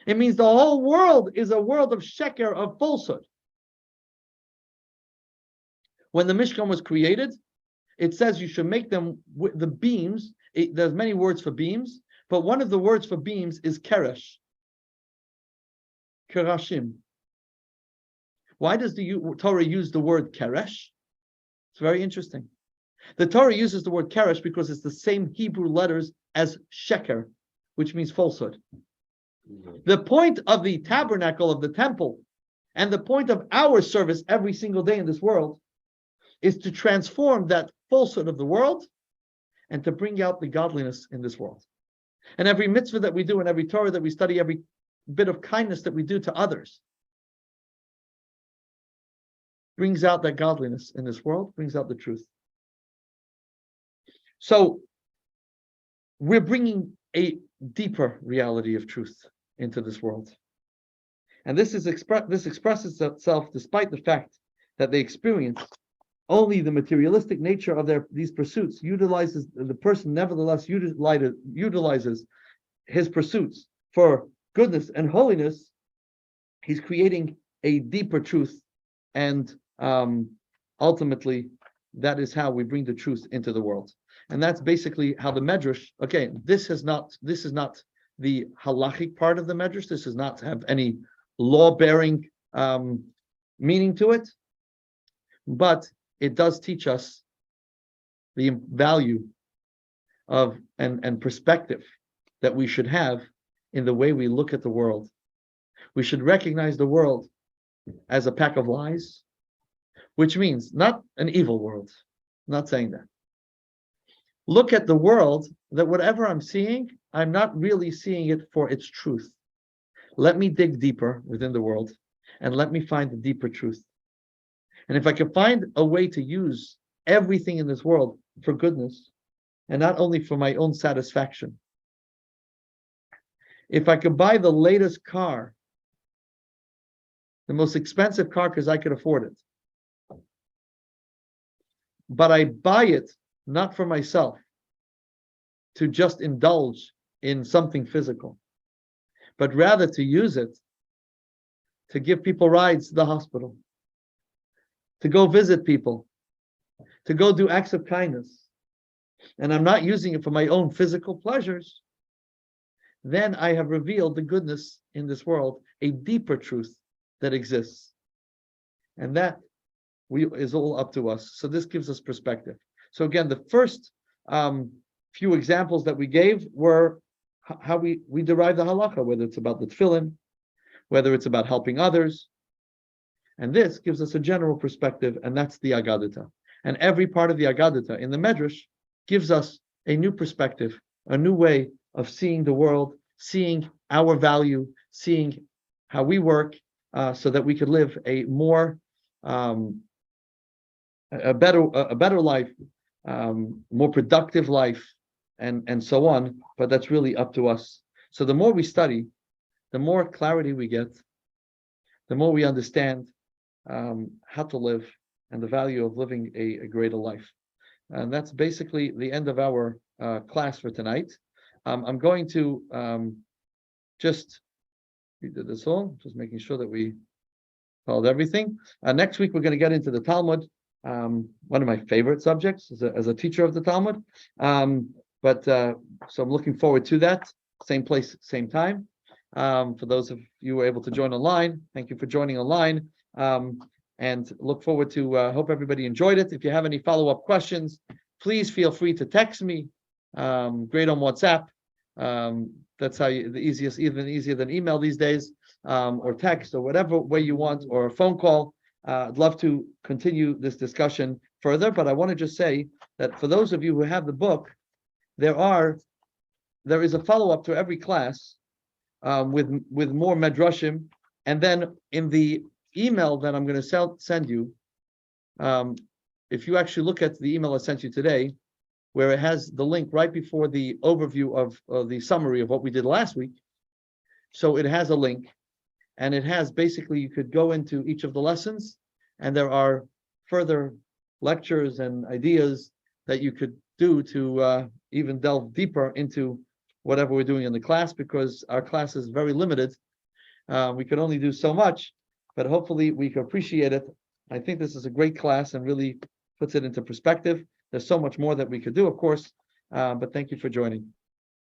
It means the whole world is a world of sheker, of falsehood. when the Mishkan was created, it says you should make them with the beams. There's many words for beams, but one of the words for beams is keresh. Kerashim. Why does the Torah use the word keresh? It's very interesting. The Torah uses the word keresh because it's the same Hebrew letters as sheker, which means falsehood. The point of the tabernacle of the temple and the point of our service every single day in this world is to transform that falsehood of the world and to bring out the godliness in this world. And every mitzvah that we do and every Torah that we study, every bit of kindness that we do to others brings out that godliness in this world, brings out the truth. So we're bringing a deeper reality of truth into this world. And this expresses itself despite the fact that they experience only the materialistic nature of these pursuits. The person nevertheless utilizes his pursuits for goodness and holiness. He's creating a deeper truth, and ultimately that is how we bring the truth into the world. And that's basically how the Medrash, okay, this is not the halachic part of the Medrash. This does not have any law-bearing meaning to it, but it does teach us the value of and perspective that we should have in the way we look at the world. We should recognize the world as a pack of lies, which means not an evil world. I'm not saying that. Look at the world that whatever I'm seeing, I'm not really seeing it for its truth. Let me dig deeper within the world and let me find the deeper truth. And if I can find a way to use everything in this world for goodness and not only for my own satisfaction, if I could buy the latest car, the most expensive car because I could afford it, but I buy it not for myself to just indulge in something physical, but rather to use it to give people rides to the hospital, to go visit people, to go do acts of kindness, and I'm not using it for my own physical pleasures, then I have revealed the goodness in this world, a deeper truth that exists. And that is all up to us. So this gives us perspective. So again, the first few examples that we gave were how we derive the halacha, whether it's about the tefillin, whether it's about helping others. And this gives us a general perspective, and that's the Agadita. And every part of the Agadita in the Medrash gives us a new perspective, a new way of seeing the world, seeing our value, seeing how we work, so that we could live a more a better life, more productive life, and so on. But that's really up to us. So the more we study, the more clarity we get, the more we understand how to live and the value of living a greater life. And that's basically the end of our class for tonight. I'm going to we did this all, just making sure that we followed everything. Next week, we're going to get into the Talmud, one of my favorite subjects as a teacher of the Talmud. So I'm looking forward to that. Same place, same time. For those of you who are able to join online, thank you for joining online. And look forward to, hope everybody enjoyed it. If you have any follow-up questions, please feel free to text me, great on WhatsApp. That's how the easiest, even easier than email these days, or text, or whatever way you want, or a phone call. I'd love to continue this discussion further, but I want to just say that for those of you who have the book, there is a follow-up to every class with more medrashim, and then in the email that I'm going to send you, if you actually look at the email I sent you today, where it has the link right before the overview of the summary of what we did last week. So it has a link, and it has basically, you could go into each of the lessons, and there are further lectures and ideas that you could do to even delve deeper into whatever we're doing in the class, because our class is very limited. We could only do so much, but hopefully we can appreciate it I think this is a great class and really puts it into perspective. There's so much more that we could do, of course, but thank you for joining.